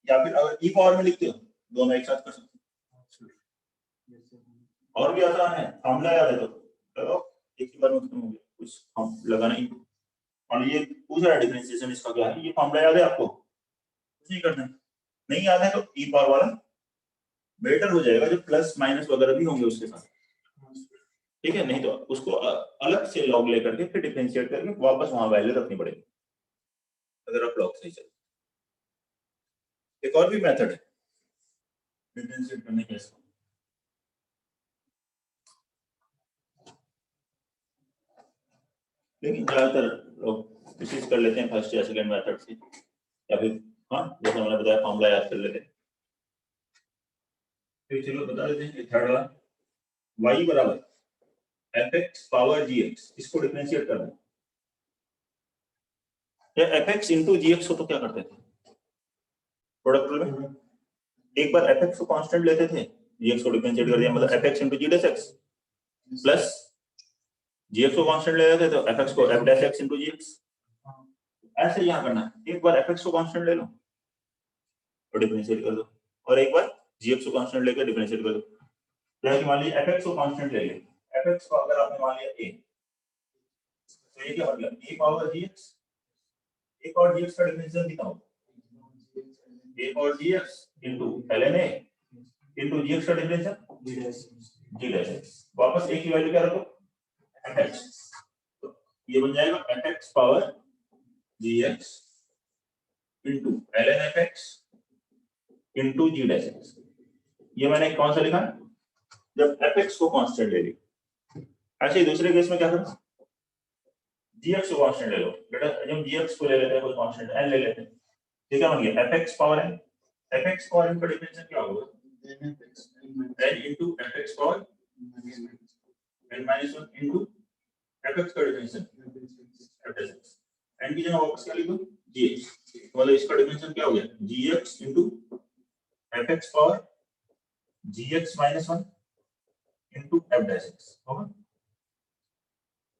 या फिर अगर e पावर में लिखते हो दोनों एक साथ कर सकते हो, और भी आसान है, फॉर्मूला याद है तो चलो एक ही बार में खत्म हो गया, कुछ हम लगाना ही। और ये पूछ रहा है डिफरेंशिएशन इसका क्या है, ये फॉर्मूला याद है आपको, कुछ नहीं करना है, नहीं याद है तो e पावर वाला बेटर हो जाएगा, जो प्लस माइनस वगैरह भी होंगे उसके साथ, ठीक है, नहीं तो उसको अलग से लॉग लेकर के फिर डिफरेंशिएट करके वापस वहां वैल्यू रखनी पड़ेगी अगर आप लॉग सही चले। एक और भी मेथड है डिफरेंशिएट करने के, लेकिन ज्यादातर लोग कोशिश कर लेते हैं फर्स्ट या सेकंड मेथड से, या फिर हाँ जैसे मैंने बताया फॉर्मूला याद कर लेते हैं। फिर चलो बता देते हैं थर्ड वाला y बराबर fx पावर gx, इसको डिफरेंशिएट करना है, या fx into gx हो तो क्या करते थे प्रोडक्ट रूल में, एक बार fx को कांस्टेंट लेते थे, gx को डिफरेंशिएट कर दिया, मतलब fx into g dash x plus gx को कांस्टेंट ले लेते तो fx को f dash x into gx, ऐसे यहाँ करना है, एक बार fx को कांस्टेंट ले लो और डिफरेंशिएट कर दो, और एक बार gx को कांस्टेंट लेकर डिफरेंशिएट कर दो। जैसे मान लीजिए fx को कांस्टेंट ले लिया fx को अगर आपने मान लिया a, तो ये क्या हो गया a पावर gx, a और gx का डिफरेंशियल कितना होगा a और gx into ln a into gx का डिफरेंशियल g डैश x। वापस a की वैल्यू क्या रखो fx, तो ये बन जाएगा fx power gx into ln fx into g dash x। ये मैंने कौन सा लिखा जब fx को कांस्टेंट ले ली। ऐसे ही दूसरे केस में क्या करो gx को कांस्टेंट ले लो बेटा, जब gx को ले लेते हैं कोई कांस्टेंट n ले लेते हैं, ये क्या बन गया fx power n, fx power n का डिफरेंशियल क्या होगा n into fx power n minus 1 into fx का डिफरेंशियल fx, n की जगह वापस क्या लिखो gx, मतलब इसका डिफरेंशियल क्या हो गया gx into fx power gx minus 1 into f dash x होगा,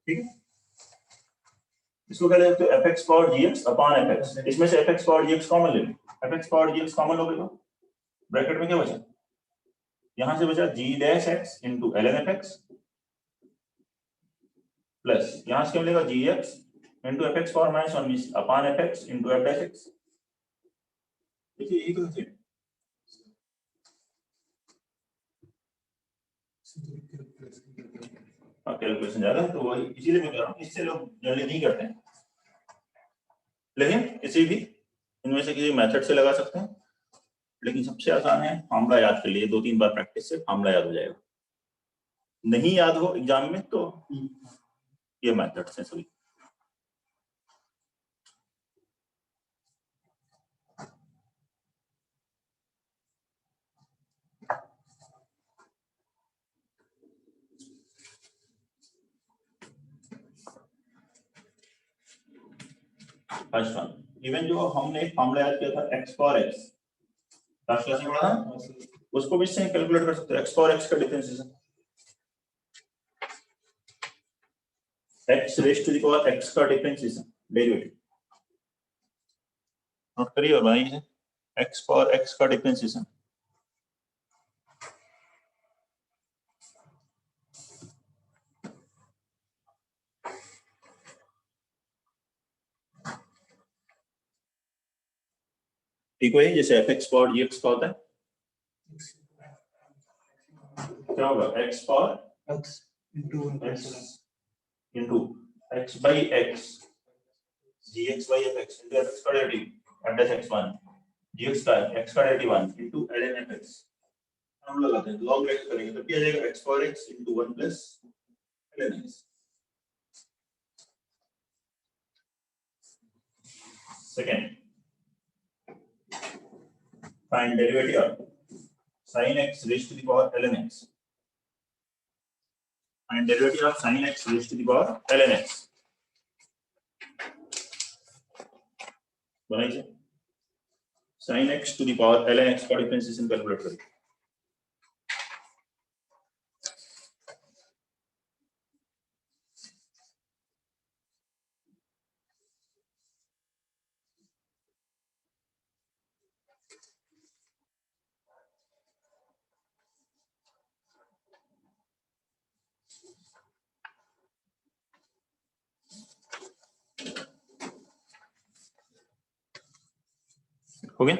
ठीक है। इसको क्या लिखते हो fx power gx upon fx, इसमें से fx पावर gx कॉमन ले लो, fx पावर gx कॉमन लोगे तो ब्रैकेट में क्या बचा, यहां से बचा g dash x into ln fx plus यहां से क्या मिलेगा gx into fx power minus 1 means upon fx into f dash x। देखिए यही तो है, कैलकुलेशन ज्यादा है तो वही इसीलिए मैं कह रहा हूँ, इससे लोग जल्दी नहीं करते हैं, लेकिन किसी भी इनमें से किसी मेथड से लगा सकते हैं, लेकिन सबसे आसान है फार्मूला याद कर लिए, 2-3 बार प्रैक्टिस से फार्मूला याद हो जाएगा। नहीं याद हो एग्जाम में तो ये मेथड्स हैं सभी। फर्स्ट वन, इवन जो हमने फार्मूला याद किया था x power x, last class में पढ़ा था, उसको भी इससे कैलकुलेट कर सकते हो। x पावर x का differentiation x raise to the power x का डिफरेंशिएशन डेरिवेटिव नोट करिए और बनाइए, x पावर x का डिफरेंशिएशन ठीक है, जैसे fx पावर gx का होता है, क्या होगा x power x into 1 x into x by x gx by fx into fx का derivative f dash x1 gx का x का डेरिवेटिव 1 into ln fx, हम लगाते हैं लॉग ब्रैकेट करेंगे तो क्या आ जाएगा x power x into 1 plus ln x। Second, find derivative of sin x raised to the power ln x, find derivative of sin x raised to the power ln x। बनाइए sin x to the power ln x का differentiation calculate करिए। हो गया,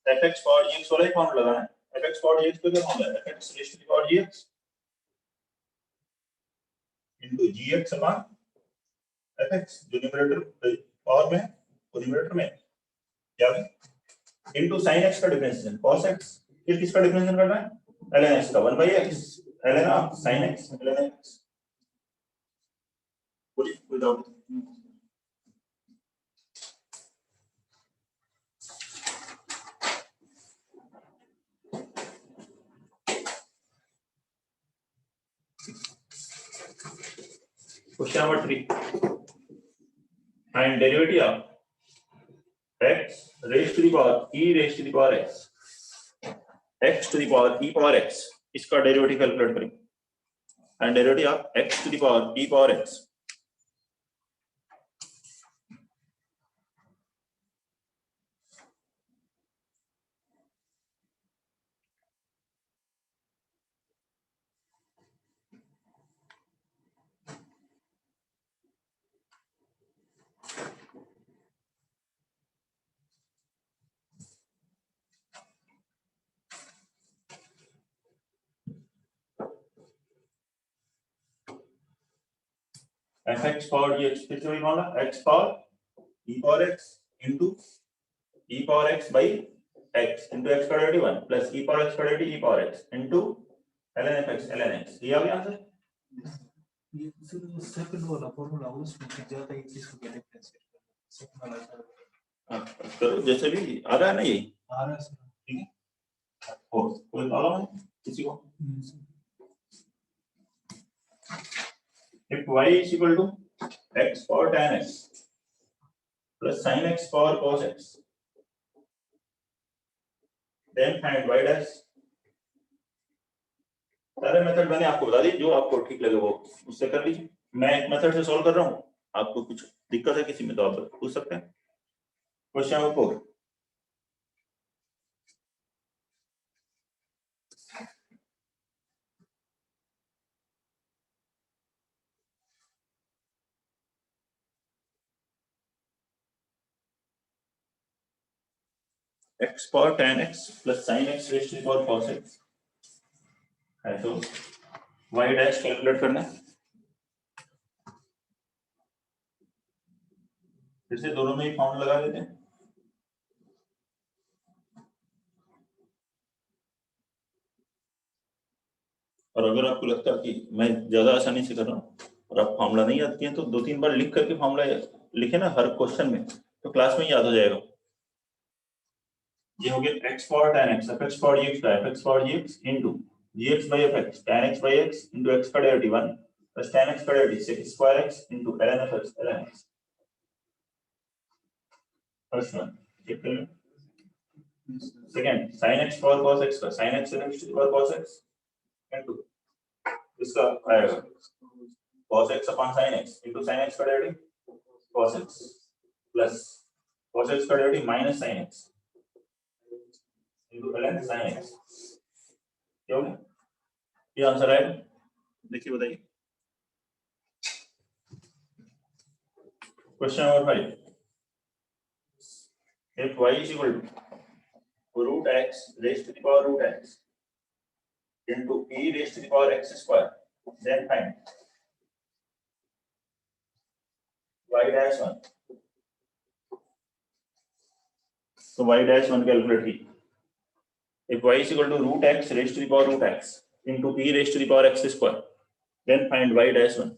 fx power gx वाला ही formula लगाना है, fx power gx का क्या फॉर्मूला है, fx raised to the power gx into gx upon fx, जो न्यूमरेटर पावर में वो न्यूमरेटर में क्या है into sin x का डिफरेंशिएशन cos x, फिर किसका डिफरेंशिएशन करना है ln x का 1 by x ln of sin x ln x। बोलिए कोई doubt? Question number 3, find derivative of x raised to the power e raised to the power x, x to the power e power x, इसका derivative calculate करेंगे, and derivative of x to the power e power x। fx power dx फिर से वही मामला x power e power x into e power x by x into x का derivative 1 plus e power x का derivative e power x into ln x ये आ गया answer. ये फिर सेकंड वाला फॉर्मूला उसमें ज्यादा एक चीज को डिफरेंशिएट करना सेकंड वाला करो जैसे भी आ रहा है ना ये आ रहा है सर। ठीक है और कोई प्रॉब्लम है किसी को? If y is equal to x power tan x plus sin x power cos x, then find y dash। सारे मेथड मैंने आपको बता दी, जो आपको ठीक लगे वो उससे कर लीजिए। मैं एक मेथड से सॉल्व कर रहा हूँ, आपको कुछ दिक्कत है किसी में तो आप पूछ सकते हैं। Question number 4, x power tan x plus sin x raised to the power cos x है, तो y dash कैलकुलेट करना है। फिर से दोनों में ही फार्मूला लगा देते हैं। और अगर आपको लगता है कि मैं ज्यादा आसानी से कर रहा हूँ और आप फार्मूला नहीं याद किए तो 2-3 बार लिख करके फार्मूला लिखे ना हर क्वेश्चन में, तो क्लास में याद हो जाएगा। ये हो गया x power tan x fx power dx का fx power dx into gx by fx tan x by x into x का डेरिवेटिव 1 प्लस tan x का derivative sec square x into ln fx ln x। First one check कर लो। Second sin x power cos x का sin x raised to the power cos x into इसका आएगा cos x upon sin x into sin x का derivative cos x plus cos x का derivative minus sin x into ln sin x। क्या हो गया? ये answer आएगा। देखिए बताइए। Question number 5, if y is equal to root x raised to the power root x into e raised to the power x square, then find y dash 1। तो y dash 1 calculate कीजिए। If y is equal to root x raised to the power root x into e raised to the power x square, then find y dash 1।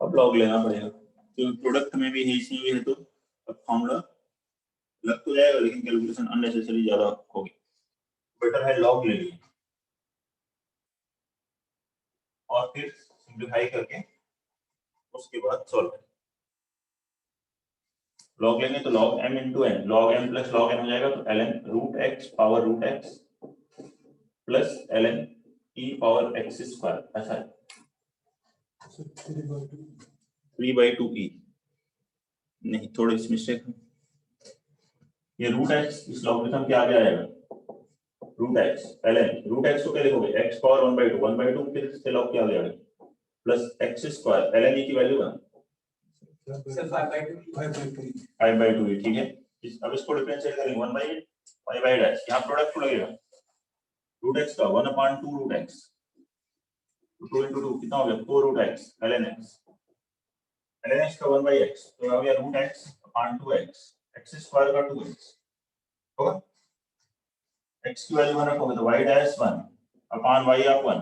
अब log लेना पड़ेगा, तो product में भी है इसमें भी है, तो अब फॉर्मूला लग तो जाएगा लेकिन कैलकुलेशन अननेसेसरी ज्यादा होगी। बेटर है लॉग ले लीजिए और फिर सिंप्लीफाई करके उसके बाद सॉल्व करें। लॉग लेंगे तो log m into n, log m plus log n हो जाएगा, तो ln root x power root x plus ln e power x square, ऐसा है 3/2e। नहीं, थोड़ी इस मिस्टेक है, ये रूट x इस लॉगरिथम के आगे आएगा, root x ln root x को क्या लिखोगे x पावर 1/2 फिर इससे लॉग के आगे आएगा plus x square ln e की वैल्यू है 5/2, ठीक है। अब इसको डिफरेंशिएट करेंगे 1/8 5/8, यहाँ प्रोडक्ट लगेगा रूट x का 1/2 रूट x, 2 into 2 कितना हो गया 4 रूट x ln x का 1/x, तो आ गया root x upon 2x, x square का 2x होगा। x की वैल्यू 1 रखोगे तो y dash 1 upon y of 1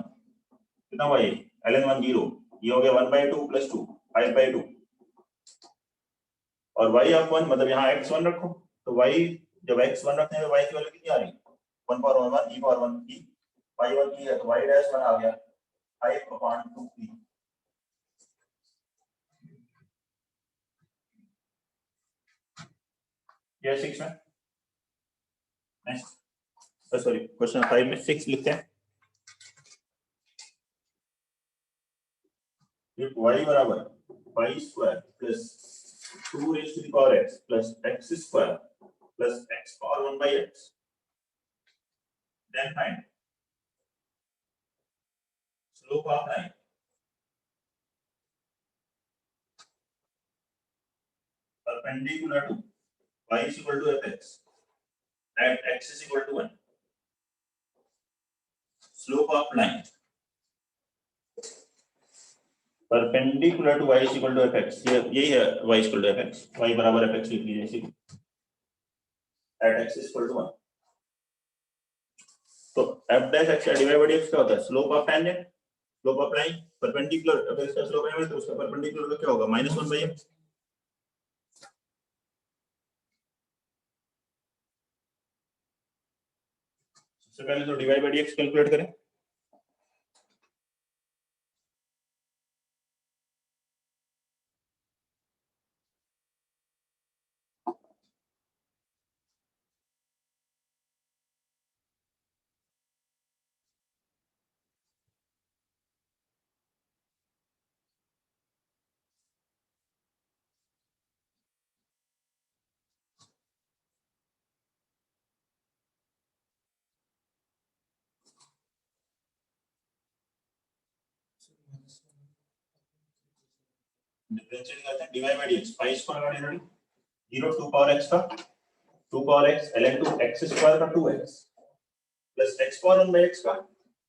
कितना y ln 1 0, ये हो गया 1/2 प्लस 2 5/2, और y ऑफ 1 मतलब यहाँ x 1 रखो, तो y जब x 1 रखते हैं तो y की वैल्यू कितनी आ रही है 1 पावर 1 e पावर 1 की y1 की है तो y डैश 1 आ गया 5/2p। ये 6 में नेक्स्ट सॉरी क्वेश्चन 5 में 6 लिखते हैं। if y बराबर 5 square plus 2 raised to the power x plus x square plus x power 1 by x, then find slope of line perpendicular to y is equal to fx at x is equal to 1. Slope of line perpendicular to y is equal to fx, ये यही है y is equal to fx, y बराबर fx लिख लीजिए इसी at x is equal to 1। तो f dash x divide by dx क्या होता है? Slope of tangent, slope of line perpendicular, अगर इसका स्लोप है तो उसका परपेंडिकुलर का क्या होगा? -1 बाय x। सबसे पहले तो डिवाइड बाय dx कैलकुलेट करें। डिफरेंशिएट करते हैं डिवाइड बाय dx 5 स्क्वायर का डेरिवेटिव 0 2 पावर x का 2 power x ln two x square का 2x plus x power 1 by x का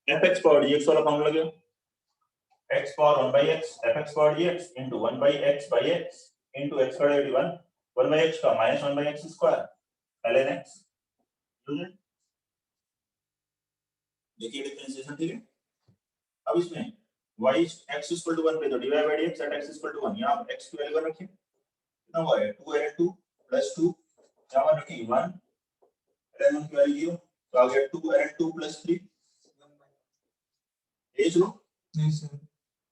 fx पावर dx वाला फॉर्मूला क्या? x power 1 by x fx power dx into 1 by x into x का derivative 1 by x का -1 by x square ln x। देखिए differentiation ठीक है। अब इसमें y x इक्वल टू 1 पे तो divide by dx at x equal to 1, यहां x की वैल्यू रखिए, कितना हुआ है 2 ln 2 प्लस 2, यहां रखिए 1 ln 1 की वैल्यू तो आ गया 2 ln 2 प्लस 3। ये लो नहीं सर,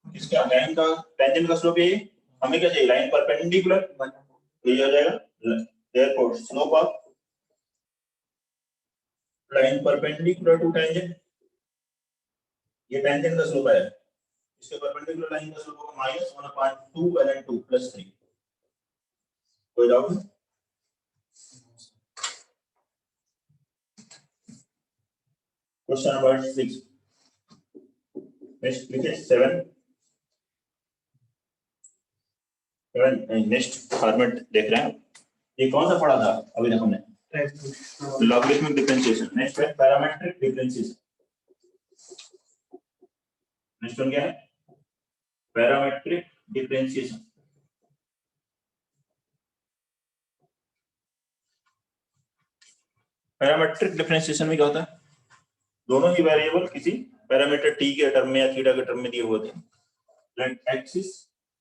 इसका लाइन का टेंजेंट का स्लोप यही, हमें क्या चाहिए? लाइन परपेंडिकुलर, तो ये हो जाएगा therefore slope of line perpendicular to tangent, ये टेंजेंट का स्लोप है, इसके परपेंडिकुलर लाइन का स्लोप होगा -1/2 ln 2 प्लस 3। कोई डाउट है? क्वेश्चन नंबर 6 नेक्स्ट लिखिए 7 नेक्स्ट फॉर्मेट देख रहे हैं। ये कौन सा पढ़ा था अभी तक हमने? Logarithmic differentiation. नेक्स्ट है पैरामीट्रिक डिफरेंशिएशन। नेक्स्ट वन क्या है? Parametric differentiation. पैरामीट्रिक डिफरेंशिएशन में क्या होता है? दोनों ही वेरिएबल किसी पैरामीटर t के टर्म में या थीटा के टर्म में दिए होते हैं। Let x is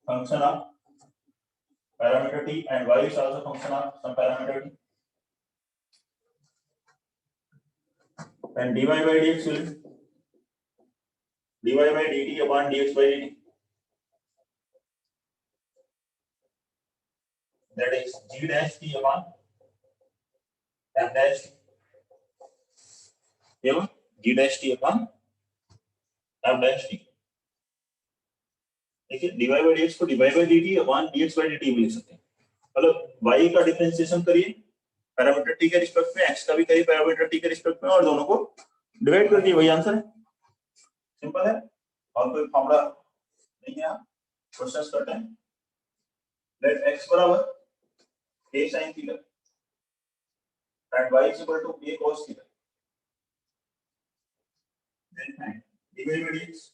function of parameter t and y is also function of some parameter t, and dy by dx will dy by dt upon dx by dt, that is g dash t upon f dash t, एवं g dash t upon f dash t। देखिए dy by dx को dy by dt upon dx by dt में लिख सकते हैं। मतलब y का differentiation करिए पैरामीटर t के रिस्पेक्ट में, x का भी करिए पैरामीटर t के रिस्पेक्ट में, और दोनों को डिवाइड कर दिए, वही आंसर है। सिंपल है, और कोई फॉर्मूला नहीं है। क्वेश्चंस करते हैं। लेट x बराबर a sin theta and y is equal to a cos theta, then find dy by dx।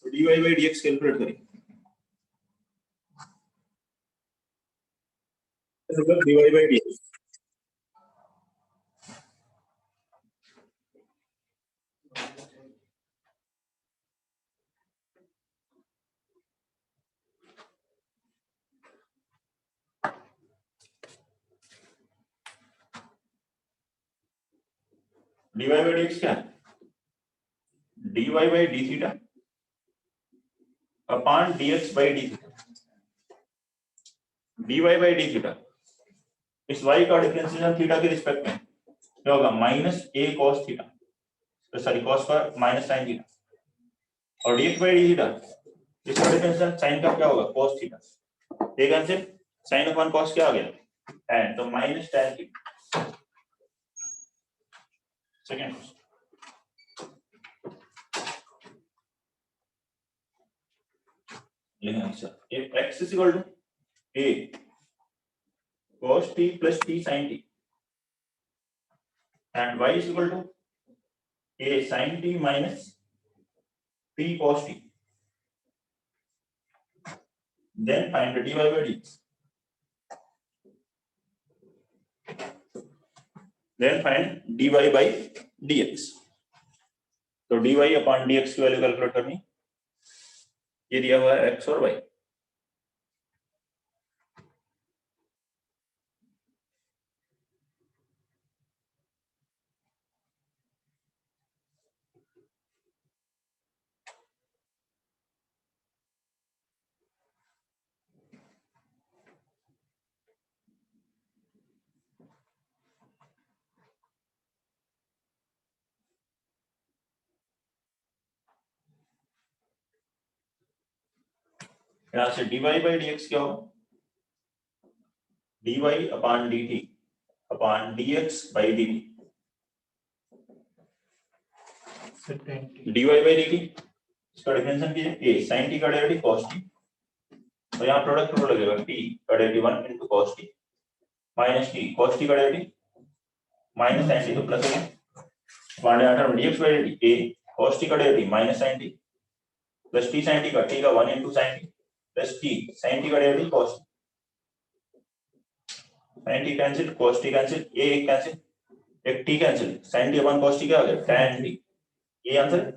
तो dy by dx कैलकुलेट करिए। तो dy by dx dy by dx क्या है? dy by d theta upon dx by d theta। dy by d theta इस y का differentiation theta के respect में क्या होगा? Minus a cos theta, sorry cos square minus sin theta, और dx by d theta इसका differentiation sin का क्या होगा? cos theta. एक आंसर sin अपॉन cos क्या आ गया? tan, तो माइनस tan थीटा। सेकंड लिखना answer, if x is equal to a cos t plus t sin t and y is equal to a sin t minus t cos t, then find the dy by dx, then find dy by dx। तो dy upon dx की value calculate करनी, ये दिया हुआ है x और y। यहाँ से dy by dx क्या होगा? dy upon dt upon dx by dt, dy by dt इसका डिफरेंशिएशन कीजिए, a sin t का डेरिवेटिव cos t, और यहाँ प्रोडक्ट रूल लगेगा, t का derivative 1 into cos t minus t cos t का डेरिवेटिव माइनस sin t, तो plus होगा पांडे आठर dx by dt, a cos t का derivative minus sin t plus t sin t का t का 1 into sin t plus t sin t का derivative cos t, sin t cancel, cos t cancel, a एक cancel, एक t cancel, sin t upon cos t क्या आ गया? tan t। ये answer है।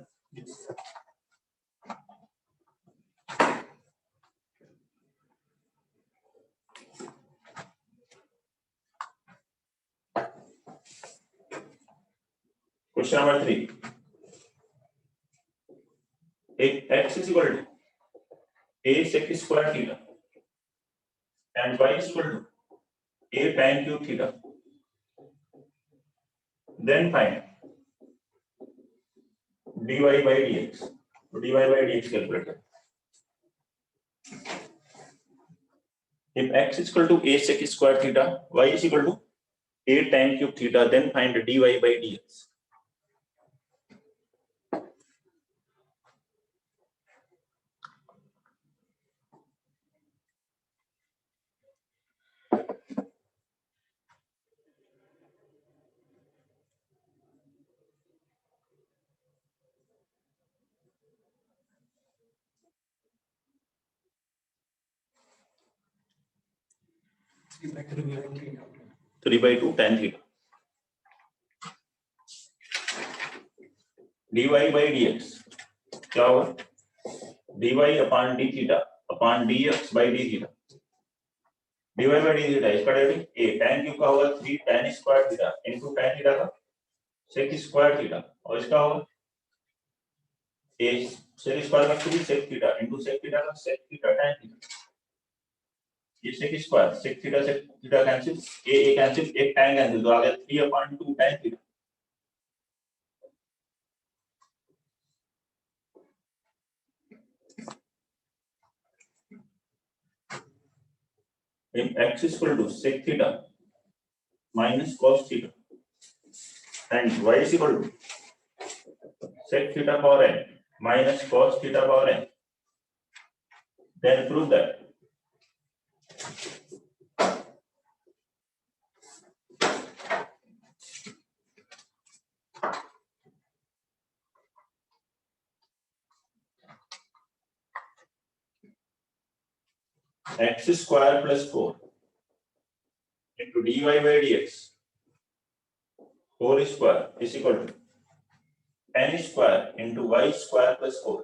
क्वेश्चन नंबर 3, एक x is equal to a sec square theta and y is equal to a tan cube theta, then find dy by dx। तो dy by dx calculate करें। If x is equal to a sec square theta, y is equal to a tan cube theta, then find dy by dx। Three by two tan theta, dy by dx क्या होगा? dy upon d theta upon dx by d theta, dy by d theta इसका derivative a tan cube का होगा 3 tan square theta into tan theta का sec square theta, और इसका होगा a sec square का 3 sec theta into sec theta का sec theta tan theta, ये sec square sec theta cancel, a cancel, एक tan कैंसिल, तो आ गया 3 upon 2 tan theta. If x is equal to sec theta minus cos theta and y is equal to sec theta power n minus cos theta power n, then prove that x square plus 4 into dy by dx whole square is equal to n square into y square plus 4।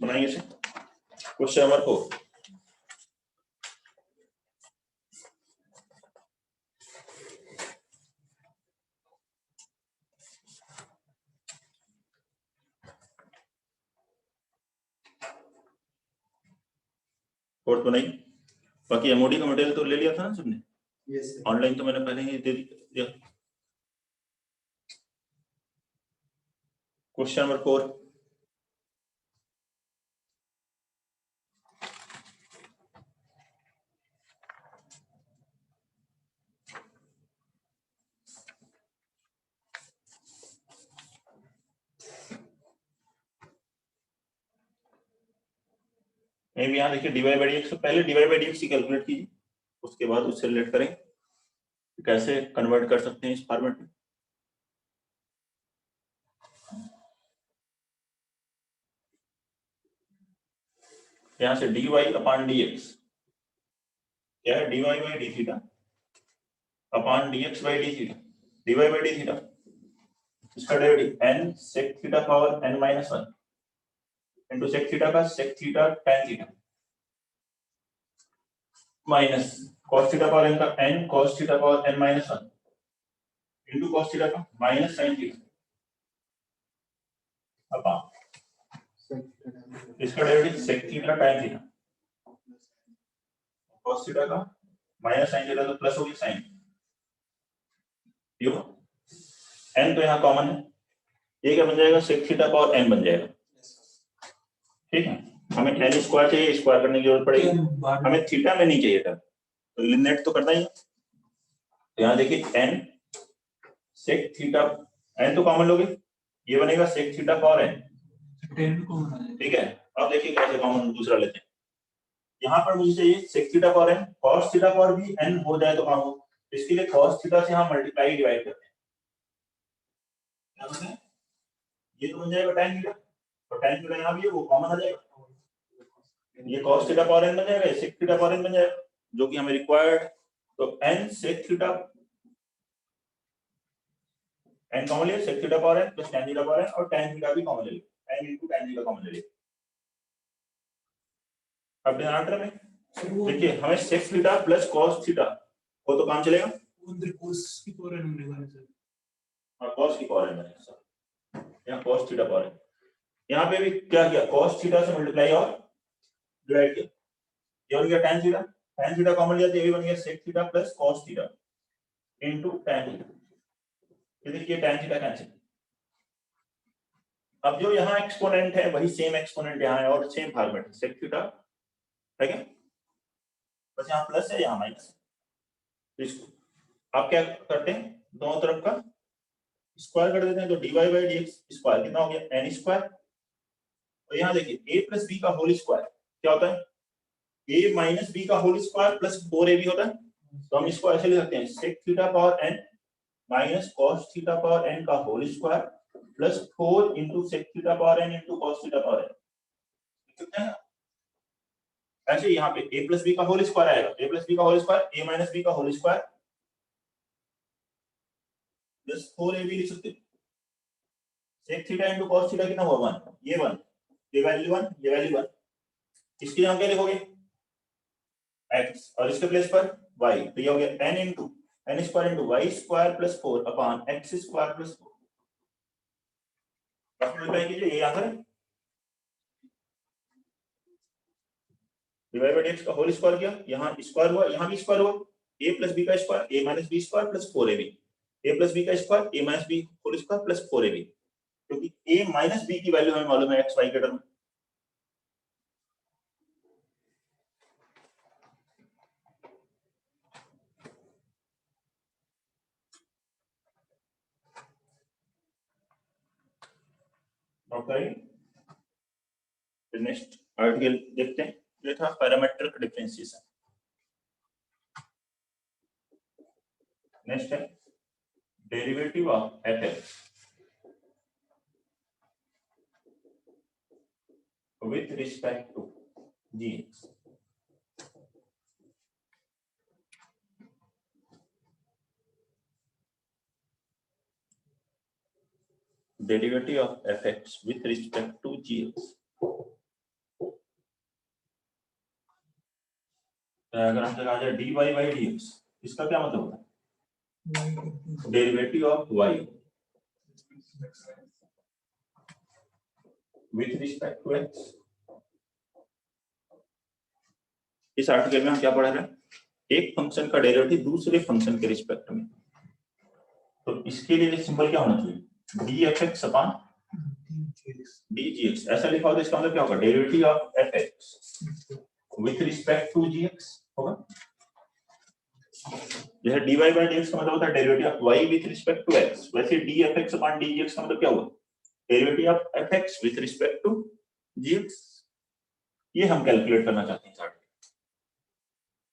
बनाइए इसे। Question number 4, और तो नहीं, बाकी MoD का material तो ले लिया था ना सबने, यस सर। ऑनलाइन तो मैंने पहले ही दे दिया। क्वेश्चन नंबर 4, मे भी यहाँ देखिए dy बाई dx, तो पहले dy बाई dx कैलकुलेट कीजिए, उसके बाद उससे रिलेट करें कैसे कन्वर्ट कर सकते हैं इस फॉर्मेट में। यहाँ से dy अपॉन dx क्या है, dy by d theta upon dx by d theta, dy by d theta, इसका derivative n sec theta power n minus 1 into sec theta का sec theta tan theta minus cos theta power n का n cos theta power n minus 1 into cos theta का minus sin theta upon इसका derivative sec theta tan theta, cos theta का minus sin theta तो plus हो गया sin, ये n तो यहाँ कॉमन है, ये क्या बन जाएगा sec थीटा पावर n बन जाएगा, ठीक है। हमें n स्क्वायर चाहिए, स्क्वायर करने की जरूरत पड़ेगी, हमें थीटा में नहीं चाहिए था, तो एलिमिनेट तो करना ही है। तो यहाँ देखिए n sec थीटा, n तो कॉमन लोगे, ये बनेगा sec थीटा पावर n, ठीक है। अब देखिए कैसे कॉमन दूसरा लेते हैं, यहाँ पर मुझे चाहिए sec theta power n, cos theta power भी n हो जाए तो काम हो, इसके लिए cos थीटा से हम मल्टीप्लाई डिवाइड करते हैं, क्या करते हैं, ये तो बन जाएगा tan थीटा, और tan थीटा यहाँ भी है वो कॉमन आ जाएगा, ये cos थीटा पावर n बन जाएगा, sec थीटा पावर n बन जाएगा, जो कि हमें रिक्वायर्ड। तो n sec theta, n common ले, sec theta power n plus tan theta power n, और tan थीटा भी कॉमन ले, n into tan theta common ले। अब डिनोमिनेटर में देखिए हमें sec theta plus cos theta वो तो काम चलेगा, cos की पावर n बनेगा सर, और cos की पावर n बनेगा, यहाँ cos थीटा पावर n, यहाँ पे भी क्या किया, cos थीटा से मल्टीप्लाई और डिवाइड किया, ये बन गया tan theta, tan theta common लिया तो ये भी बन गया sec theta plus cos theta into tan theta, ये देखिए tan थीटा कैंसिल। अब जो यहाँ एक्सपोनेंट है वही सेम एक्सपोनेंट यहाँ है और सेम फॉर्मेट है, sec थीटा है क्या, बस यहाँ प्लस है यहाँ माइनस है, इसको आप क्या करते हैं, दोनों तरफ का स्क्वायर कर देते हैं, तो dy बाई dx स्क्वायर कितना हो गया n स्क्वायर, और यहाँ देखिए a प्लस बी का होल स्क्वायर क्या होता है, a माइनस बी का होल स्क्वायर प्लस 4ab होता है, तो हम इसको ऐसे लिख सकते हैं sec theta power n minus cos theta power n का whole square plus 4 into sec theta power n into cos theta power n, कितना है। ऐसे यहाँ पे a प्लस बी का होल स्क्वायर आएगा, a प्लस बी का whole square a minus B का होल स्क्वायर प्लस 4ab लिख सकते हैं, sec theta into cos theta कितना हुआ 1, ये 1, ये वैल्यू 1, ये वैल्यू 1, इसके यहाँ क्या लिखोगे x और इसके प्लेस पर y, तो ये हो गया n into n square into y square plus 4 upon x square plus 4, multiply कीजिए, ये आंसर है, डिवाइड बाय dx का होल स्क्वायर किया, यहाँ स्क्वायर हुआ, यहाँ भी स्क्वायर हुआ, a प्लस b का square a minus b square plus 4ab, a plus b का square a minus b whole square plus 4ab, क्योंकि a माइनस b की वैल्यू हमें मालूम है x y के टर्म में। नेक्स्ट आर्टिकल देखते हैं, ये था पैरामीट्रिक डिफरेंशिएशन। नेक्स्ट है derivative of fx with respect to gx। Derivative of fx with respect to gx, अगर हम लगा जाए dy बाई dx, इसका क्या मतलब होता है, derivative of y with respect to x, इस आर्टिकल में हम क्या पढ़ रहे हैं, एक फंक्शन का डेरिवेटिव दूसरे फंक्शन के रिस्पेक्ट में। तो इसके लिए सिंबल क्या होना चाहिए, dfx अपॉन dgx। ऐसा लिखा हो तो इसका मतलब क्या होगा, derivative of fx with respect to gx होगा। जैसे dy by dx का मतलब होता है derivative of y with respect to x, वैसे dfx अपॉन dgx का मतलब क्या हुआ, derivative of fx with respect to gx। ये हम कैलकुलेट करना चाहते हैं चार्ट।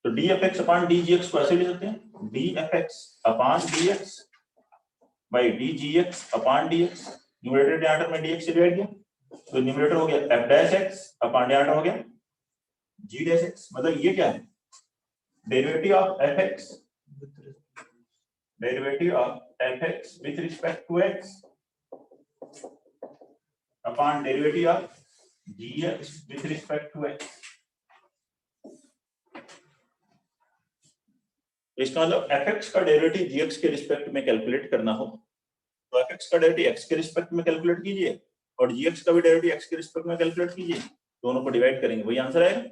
तो dfx अपॉन dgx को ऐसे लिख सकते हैं, dfx upon dx by dgx upon dx। Numerator denominator में dx से डिवाइड किया तो न्यूमरेटर हो गया f dash x upon denominator हो गया g डैश x। मतलब ये क्या है, derivative of fx, derivative of fx with respect to x upon derivative of gx with respect to x। इसका मतलब fx का डेरिवेटिव gx के रिस्पेक्ट में कैलकुलेट करना हो तो fx का डेरिवेटिव x के रिस्पेक्ट में कैलकुलेट कीजिए और gx का भी डेरिवेटिव x के रिस्पेक्ट में कैलकुलेट कीजिए, दोनों को डिवाइड करेंगे वही आंसर आएगा।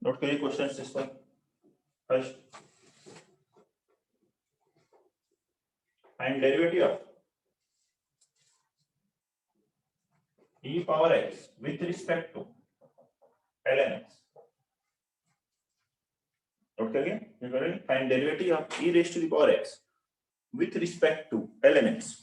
नोट करिए क्वेश्चन इस पर। First, find derivative of e power x with respect to ln x। Note करिए, find derivative of e raised to the power x with respect to ln x।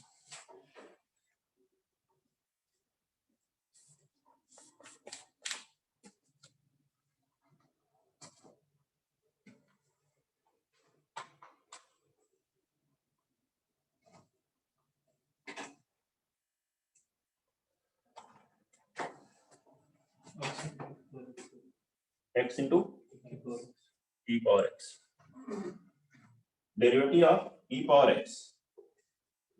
x into e power x, derivative of e power x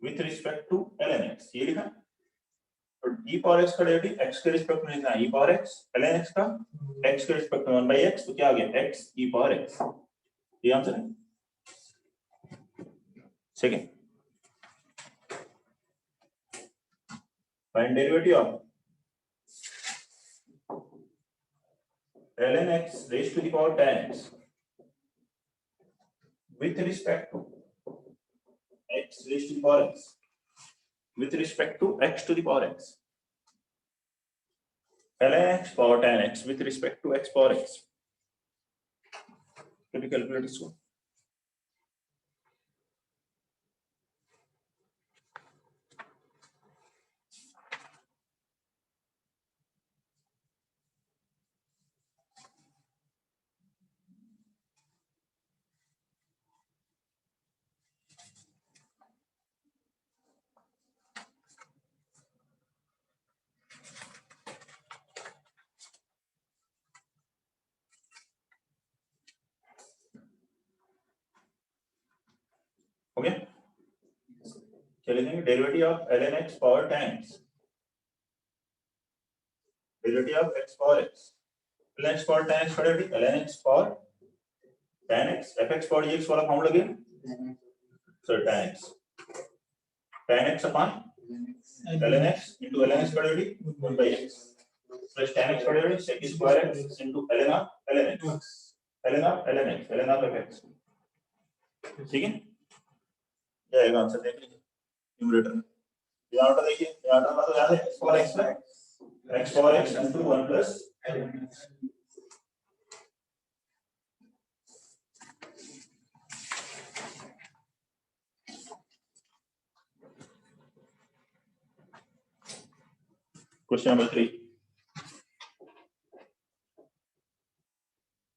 with respect to ln x, ये लिखा। तो e power x का derivative x के respect में लिखना है e power x, ln x का x के रिस्पेक्ट में 1/x, तो क्या आ गया x e power x। ये आंसर है। Second, find derivative of ln x raised to the power 10x with respect to x raised to the power x with respect to x to the power x। ln x power 10x with respect to x power x। कैसे calculate इसको, हो गया। चलिए देखेंगे derivative of ln x power 10x, derivative of x power x, ln x power 10x का derivative ln x power 10x, fx power dx वाला formula लगे sir 10x, 10x upon ln x into ln x का derivative 1/x plus 10x का derivative sec square x into ln of ln x, ln of ln x, ln of fx। ठीक है, ये आएगा answer, देख लीजिए numerator में। Denominator देखिए, डिनोमिनेटर मतलब याद है x power x into 1 plus question number 3,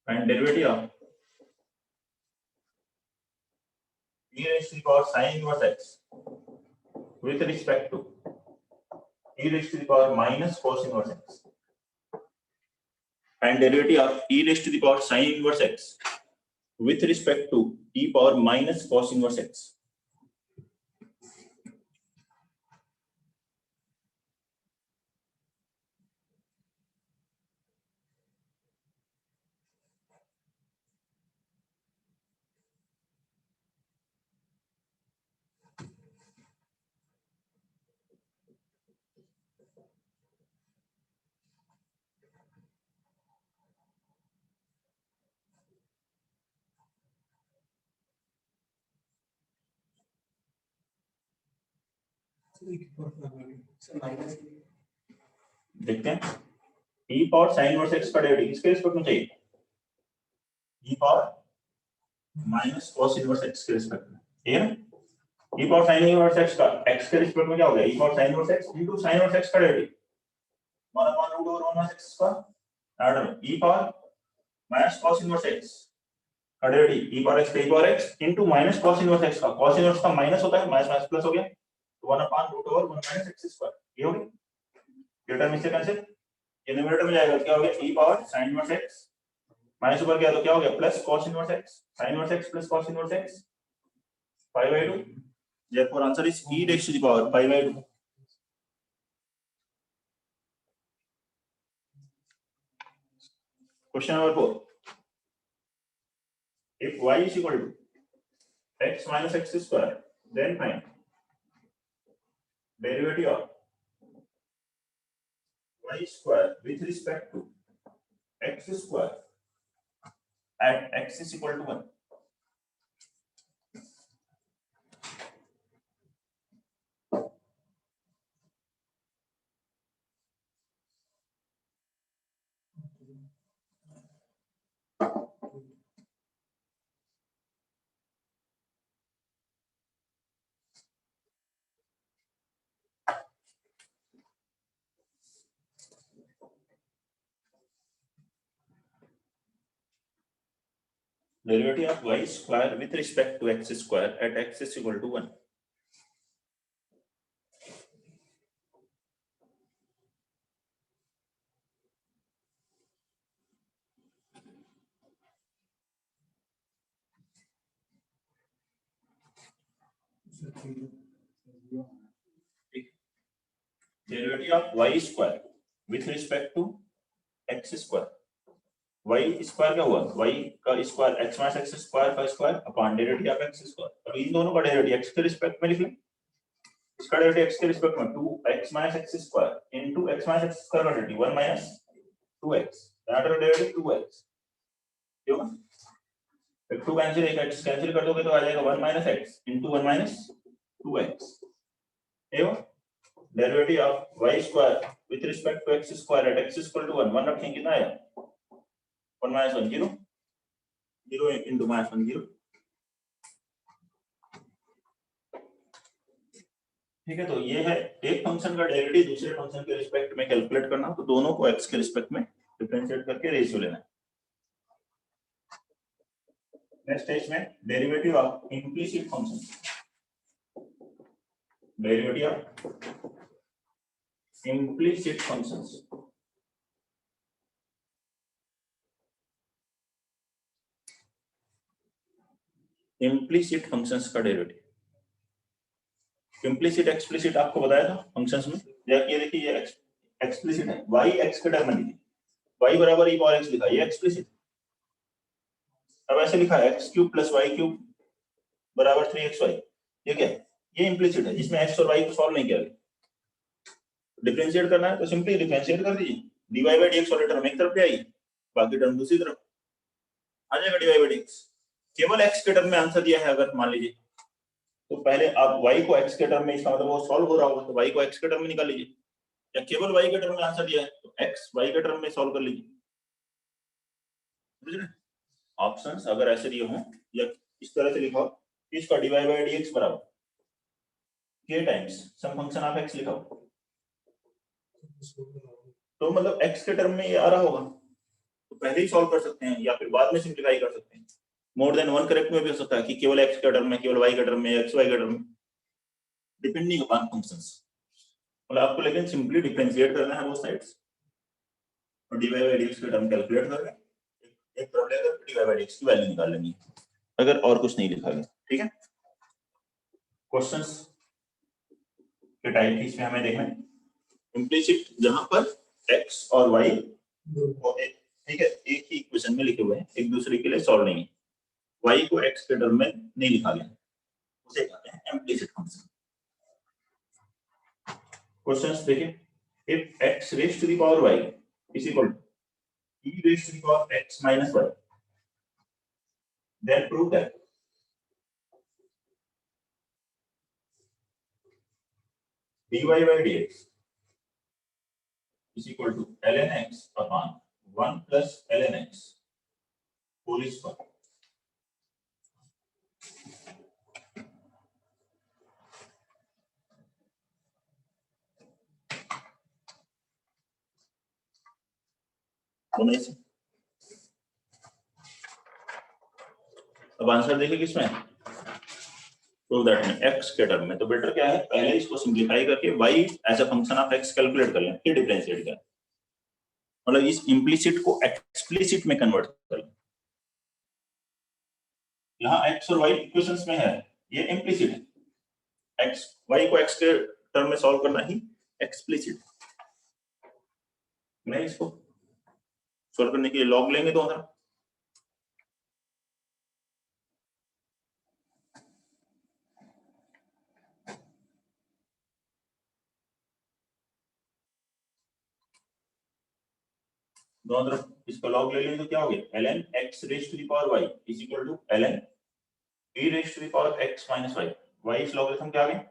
find derivative of e raised to the power sin inverse x with respect to e raised to the power minus cos inverse x। Find derivative of e raised to the power sin inverse x with respect to e power minus cos inverse x। देखते हैं e power sin inverse x का derivative किसके respect में चाहिए, e power minus cos inverse x के respect में, ठीक है ना। e power sin inverse x का x के रिस्पेक्ट में क्या हो गया, e power sin inverse x into sin inverse x का डेरिवेटिव 1 अपॉन root over 1 x square add में e power minus cos inverse x का derivative e power x into minus cos inverse x का cos inverse का minus होता है, minus minus plus हो गया, तो 1 अपॉन root over 1 minus x square, ये हो गया। ये टर्म इससे कैंसिल, ये न्यूमरेटर में जाएगा, क्या हो गया e power sin inverse x minus ऊपर गया तो क्या हो गया plus cos inverse x, sin inverse x plus cos inverse x 5/2, therefore answer is e raised to the power 5/2. Question number 4, if y is equal to x minus x square, then find derivative of y square with respect to x square at x is equal to 1. Derivative of y square with respect to x square at x is equal to 1. Derivative of y square with respect to x square. y square क्या हुआ, y का square x minus x square का square upon derivative of x square. अब इन दोनों का derivative x के respect में लिख लें, इसका डेरिवेटिव x के रिस्पेक्ट में 2x minus x square into x minus x square का derivative 1 minus 2x, that derivative 2x, ठीक है। एक 2 कैंसिल, एक x कैंसिल कर दोगे तो आ जाएगा 1 minus x into 1 minus 2x, ठीक है। Derivative of y square with respect to x square at x equal to 1 रखेंगे, कितना आया 1 minus 1 0, 0 into minus 1 0, ठीक है। तो ये है एक फंक्शन का डेरिवेटिव दूसरे फंक्शन के रिस्पेक्ट में कैलकुलेट करना, तो दोनों को x के रिस्पेक्ट में डिफरेंशिएट करके रेशियो लेना है। नेक्स्ट स्टेज में derivative of implicit function, derivative of implicit functions, implicit functions का डेरिवेटिव। इम्प्लिसिट एक्सप्लिसिट आपको बताया था फंक्शंस में, ये देखिए ये एक्सप्लिसिट है, y x के टर्म में लिखी, y बराबर e पावर x लिखा, ये एक्सप्लिसिट। अब ऐसे लिखा है x cube plus y cube बराबर 3xy, ये क्या है, ये इम्प्लिसिट है, जिसमें x और y को सॉल्व नहीं किया गया। डिफरेंशिएट करना है तो सिंपली डिफरेंशिएट कर दीजिए, dy बाय dx वाली टर्म एक तरफ ले आइए, बाकी टर्म दूसरी तरफ आ जाएगा dy बाय dx। केवल x के टर्म में आंसर दिया है अगर मान लीजिए, तो पहले आप y को x के टर्म में, इसका मतलब वो सॉल्व हो रहा होगा, तो y को x के टर्म में निकाल लीजिए, या केवल y के टर्म में आंसर दिया है तो x y के टर्म में सॉल्व कर लीजिए, समझ रहे। ऑप्शंस अगर ऐसे दिए हों या इस तरह से लिखा हो कि इसका dy बाय dx बराबर k times some function of x लिखा हो, तो मतलब x के टर्म में ये आ रहा होगा, तो पहले ही सॉल्व कर सकते हैं या फिर बाद में सिंप्लीफाई कर सकते हैं। मोर देन वन करेक्ट में भी हो सकता है कि केवल x के टर्म में, केवल y के टर्म में, x y के टर्म में, डिपेंडिंग अपॉन फंक्शंस। मतलब आपको लेकिन सिंपली डिफरेंशिएट करना है वो साइड्स, और dy बाय dx के टर्म कैलकुलेट कर रहे हैं, एक टर्म लेकर dy बाय dx की वैल्यू निकाल लेंगे, अगर और कुछ नहीं लिखा गया, ठीक है। क्वेश्चंस के टाइप की इसमें हमें देखना है, इम्प्लिसिट जहां पर x और y ठीक है एक ही इक्वेशन में लिखे हुए हैं, एक दूसरे के लिए सॉल्व नहीं है, y को x के टर्म में नहीं लिखा गया, उसे कहते हैं इम्प्लिसिट फंक्शन। क्वेश्चंस देखिए, if x raised to the power y is equal to e raised to the power x minus y, then prove that dy by dx is equal to ln x upon 1 plus ln x whole square. अब answer देखिए किसमें, prove that में x के term में, तो better क्या है पहले इसको सिंपलीफाई करके y as a function of x calculate कर लें, फिर डिफरेंशिएट करें, मतलब इस इम्प्लिसिट को एक्सप्लिसिट में कन्वर्ट कर लें। यहाँ x और y इक्वेशंस में है, ये इम्प्लिसिट है, x y को x के टर्म में सॉल्व करना ही एक्सप्लिसिट। मैं इसको सॉल्व करने के लिए लॉग लेंगे तो अंदर दोनों तरफ इसका लॉग ले लेंगे तो क्या हो गया, ln x raise to the power y is equal to ln e raise to the power x minus y। y इस लॉगरिथम क्या आ गया,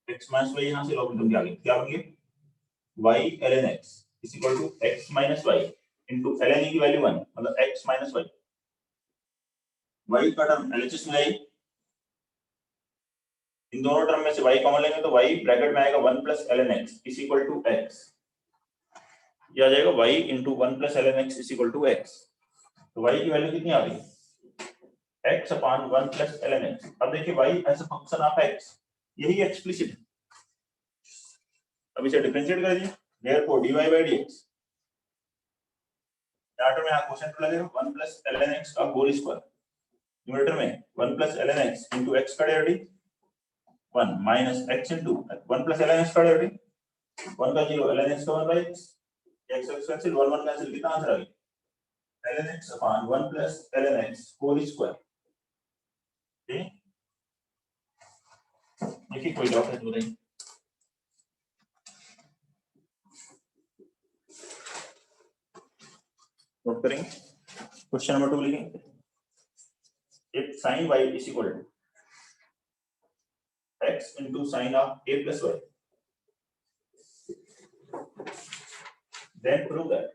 x माइनस y, यहां से लॉगरिथम क्या आ गया, क्या बन गया y ln x is equal to x minus y into ln e की वैल्यू 1, मतलब x माइनस y, y का टर्म LHS में आई, इन दोनों टर्म में से y कॉमन लेंगे तो y ब्रैकेट में आएगा 1 plus ln x is equal to x, ये आ जाएगा y into 1 plus ln x is equal to x। तो y की वैल्यू कितनी आ गई, x upon 1 plus ln x। अब देखिए y as a function of x, यही एक्सप्लिसिट है। अब इसे डिफरेंशिएट कर दीजिए, therefore dy by dx, numerator में क्वोशिएंट लगेगा 1 प्लस ln x का होल स्क्वायर, न्यूमरेटर में 1 plus ln x into x का derivative 1 minus x into 1 plus ln x का डेरिवेटिव 1 का 0 ln x का 1 by x, x cancel 1 1 cancel, कितना answer आ गया ln x upon 1 plus ln x whole square. ठीक, देखिए कोई डाउट है तो बताइए। नोट करेंगे, क्वेश्चन नंबर 2 लिखेंगे, if sin y is equal to x into sin of a plus y, then prove that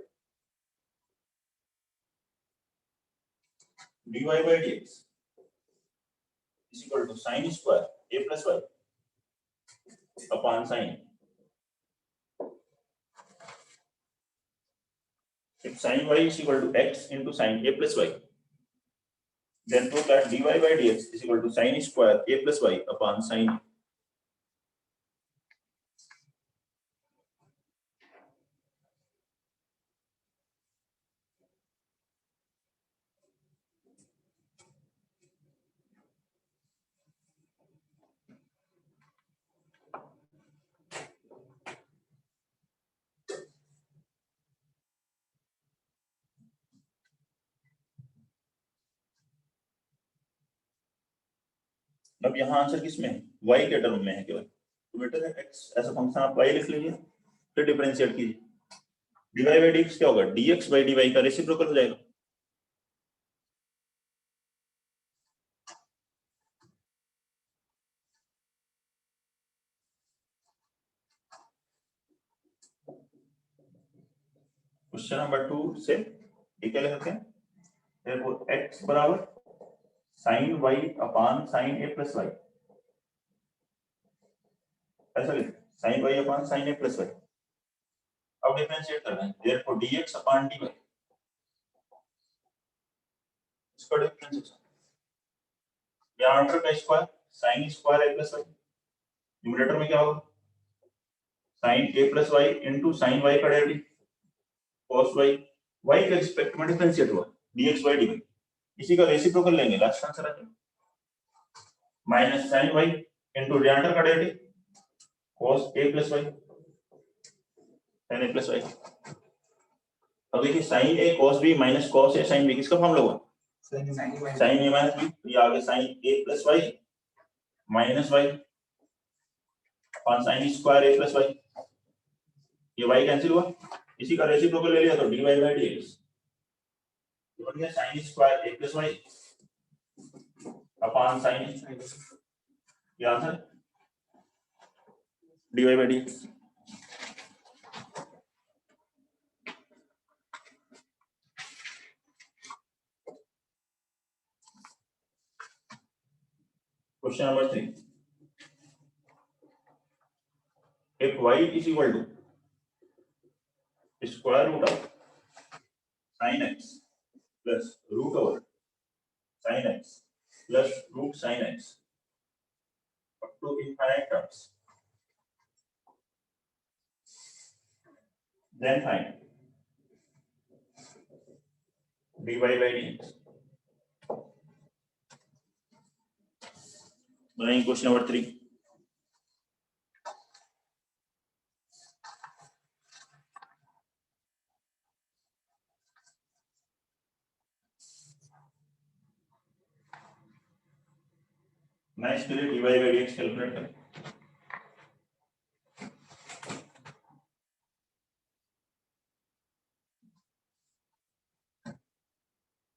dy by dx is equal to sin square a plus y upon sin, if sin y is equal to x into sin a plus y, then prove that dy by dx is equal to sin square a plus y upon sin। अब यहाँ answer किसमें है, y के term में है केवल, तो better है x ऐसा फंक्शन आप y लिख लीजिए, फिर डिफरेंशिएट कीजिए, dy by dx क्या होगा, dx by dy का रेसिप्रोकल हो जाएगा। क्वेश्चन नंबर 2 से क्या लिख सकते हैं, therefore x बराबर sin y upon sin a plus y, ऐसा लिख sin y upon sin a plus y। अब डिफरेंशिएट करना है, therefore dx अपॉन dy, इसका डिफरेंशिएशन डिनोमिनेटर का square sin square a plus y, numerator में क्या होगा sin a plus y into sin y का डेरिवेटिव cos y, y के रिस्पेक्ट में डिफरेंशिएट हुआ dx by dy, इसी का रेसिप्रोकल लेंगे, लास्ट आंसर आ जाएगा minus sin y into denominator का derivative cos a plus y sin a plus y। अब देखिए sin a cos b minus cos a sin b किसका फॉर्मूला हुआ, sin a माइनस b, ये आगे sin a plus y minus y upon sin square a plus y। ये y cancel हुआ, इसी का रेसिप्रोकल ले लिया तो dy by dx ये बन गया sin square a plus y upon sin ये answer dy by dx। Question number 3, if y is equal to square root of sin x plus root over sin x plus root sin x up to infinite terms, then find dy by dx। बनाएंगे question number 3। मैं इसके लिए dy by dx calculate करें।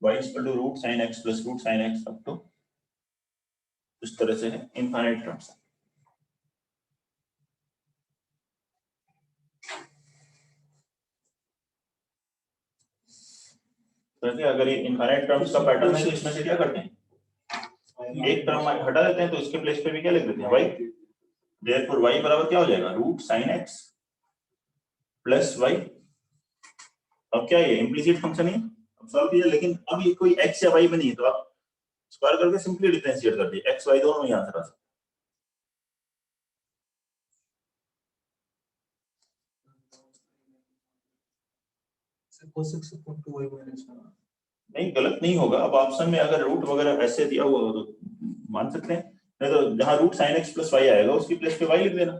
y is equal to root sin x plus root sin x up to इस तरह से है infinite terms. तो अगर ये इनफाइनाइट टर्म्स का पैटर्न है तो इसमें से क्या करते हैं, एक टर्म हटा देते हैं तो इसके प्लेस पे भी क्या लिख देते हैं y। देयरफॉर y बराबर क्या हो जाएगा root sin x plus y। अब क्या ये इम्प्लिसिट फंक्शन है, अब सॉल्व कीजिए, लेकिन अब ये कोई x या y में नहीं है तो आप स्क्वायर करके सिंपली डिफरेंशिएट कर दीजिए, x y दोनों में आंसर आ सकता cos x upon 2y minus 1 नहीं, गलत नहीं होगा। अब ऑप्शन में अगर रूट वगैरह ऐसे दिया हुआ हो तो मान सकते हैं, नहीं तो जहां root sin x plus y आएगा उसकी प्लेस पे y लिख देना,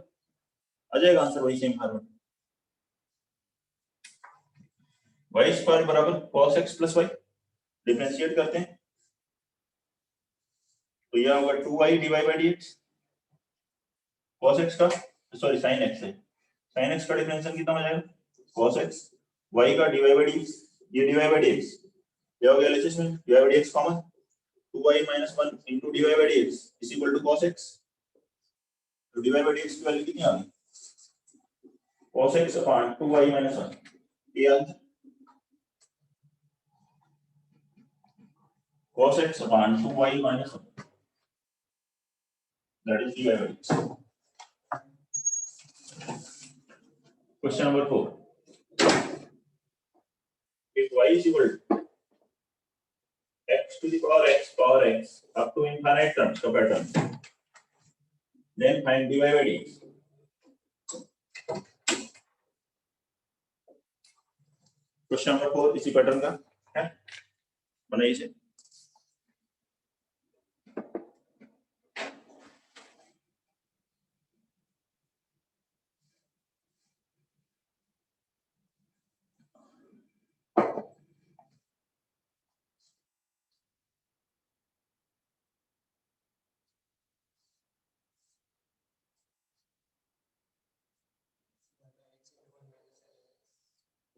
आ जाएगा आंसर वही सेम फॉर्मेट। y स्क्वायर बराबर cos x plus y, differentiate करते हैं तो यह होगा 2y dy by dx। cos x का सॉरी sin x है, sin x का डिफरेंशियल कितना हो जाएगा cos x, y का dy by dx, ये dy by dx ये हो गया एलएचएस में dy by dx common 2y minus 1 into dy by dx is equal to cos x। तो dy by dx की वैल्यू कितनी आ गई cos x upon 2y minus 1, ये answer cos x upon 2y minus 1 that is dy by dx। Question number 4, if y is equal to x to the power x up to infinite terms का pattern, then find dy by dx। Question number 4 इसी pattern का है, बनाइए इसे।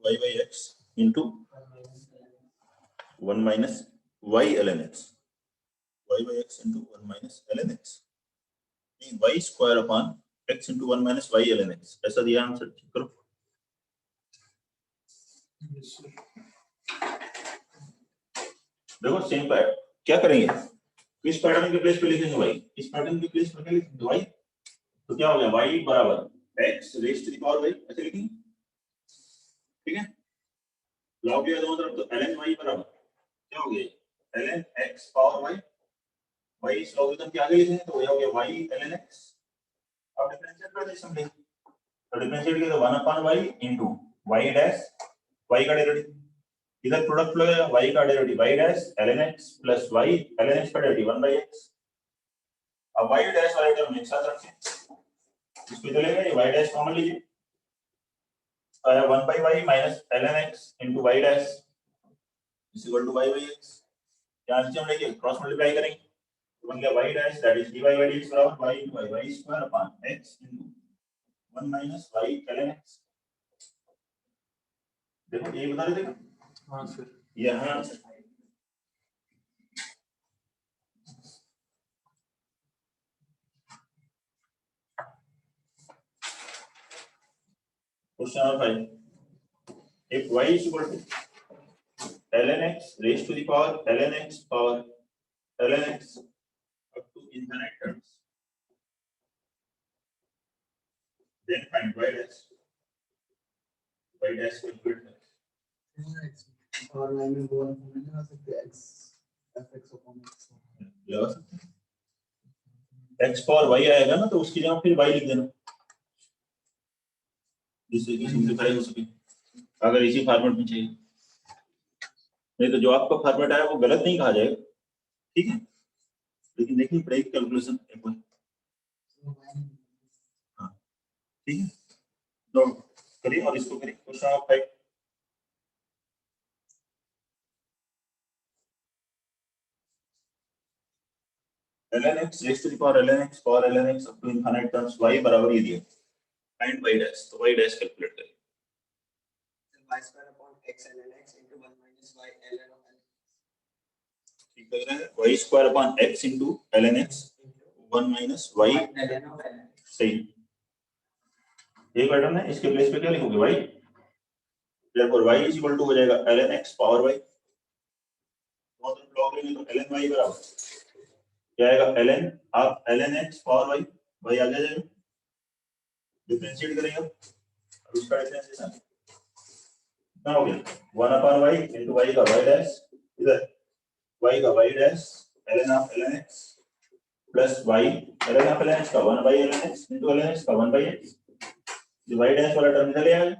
y by x into 1 minus y ln x, y by x into 1 minus ln x, y square upon x into 1 minus y ln x, ऐसा दिया answer, check करो। देखो same pattern, क्या करेंगे किस पैटर्न के प्लेस पे लिखेंगे y, इस पैटर्न के प्लेस पे क्या लिखेंगे y, तो क्या हो गया y बराबर x raise to the power y ऐसे लिखेंगे, ठीक है। लॉग लिया दोनों तरफ तो ln y बराबर क्या हो गया ln x power y, y इस लॉगरिथम के आगे लिखेंगे तो ये हो गया y ln x। अब डिफरेंशिएट कर दीजिए समझिए, तो डिफरेंशिएट किया तो 1 upon y into y dash, y का डेरिवेटिव इधर प्रोडक्ट लगेगा, y का derivative y dash ln x plus y ln x का डेरिवेटिव 1 by x। अब y डैश वाले टर्म एक साथ रखें, इसको चलेगा ये y डैश कॉमन लीजिए, आया 1 by y minus ln x into y dash is equal to y by x। यहाँ नीचे हम लेके क्रॉस मल्टीप्लाई करेंगे तो बन गया y dash that is dy by dx बराबर y into y square upon x into 1 minus y ln x देखो ये बता रहे थे ना, हाँ सर। यहाँ question number 5, if y is equal to ln x raised to the power ln x power ln x up to infinite terms, then find y dash calculate करें। और मैंने वो लगा सकते x fx upon x लगा सकते हैं x power y आएगा ना, तो उसकी जगह फिर y लिख देना, जिससे कि सिंपलीफाई हो सके, अगर इसी फॉर्मेट में चाहिए। नहीं तो जो आपका फॉर्मेट आया वो गलत नहीं कहा जाएगा, ठीक है, लेकिन देखिए ब्रेक कैलकुलेशन एक बार, हाँ ठीक है, तो करिए और इसको करिए। Question number 5, ln x raised to the power ln x power ln x up to infinite terms y बराबर ये दिया, फाइंड y dash, तो y dash कैलकुलेट करिए। y square upon x ln x into 1 minus y ln of x ठीक लग रहा है, y square upon x into ln x 1 minus y ln of x सही, ये पैटर्न है, इसके प्लेस पे क्या लिखोगे y, therefore y is equal to हो जाएगा ln x power y, तो लॉग लेंगे तो ln y बराबर क्या आएगा, ln आप ln x power y, y आ जाएगा, डिफरेंशिएट करेंगे अब उसका डिफरेंशिएशन कितना हो गया, 1 upon y into y का y dash, इधर y का y dash ln of ln x plus y ln of ln x का 1 by ln x into ln x का 1 by x, ये y dash वाला टर्म इधर ले आएगा,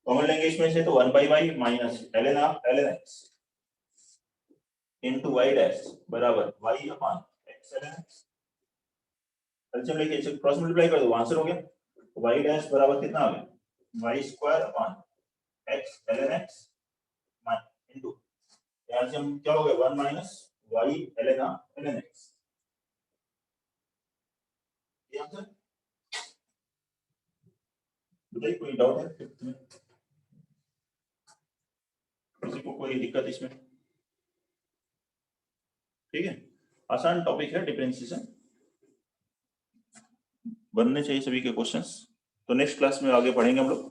कॉमन लेंगे इसमें से, तो 1 by y minus ln of ln x into y dash बराबर y upon x ln x, LCM लेके इसे क्रॉस मल्टीप्लाई कर दो, आंसर हो गया, y dash बराबर कितना आ गया, y square upon x ln x into LCM क्या हो गया, 1 माइनस y ln x, ये आंसर। बताइए कोई डाउट है फिफ्थ में, किसी को कोई दिक्कत इसमें, ठीक है, आसान टॉपिक है डिफरेंशिएशन, बनने चाहिए सभी के क्वेश्चंस। तो नेक्स्ट क्लास में आगे पढ़ेंगे हम लोग।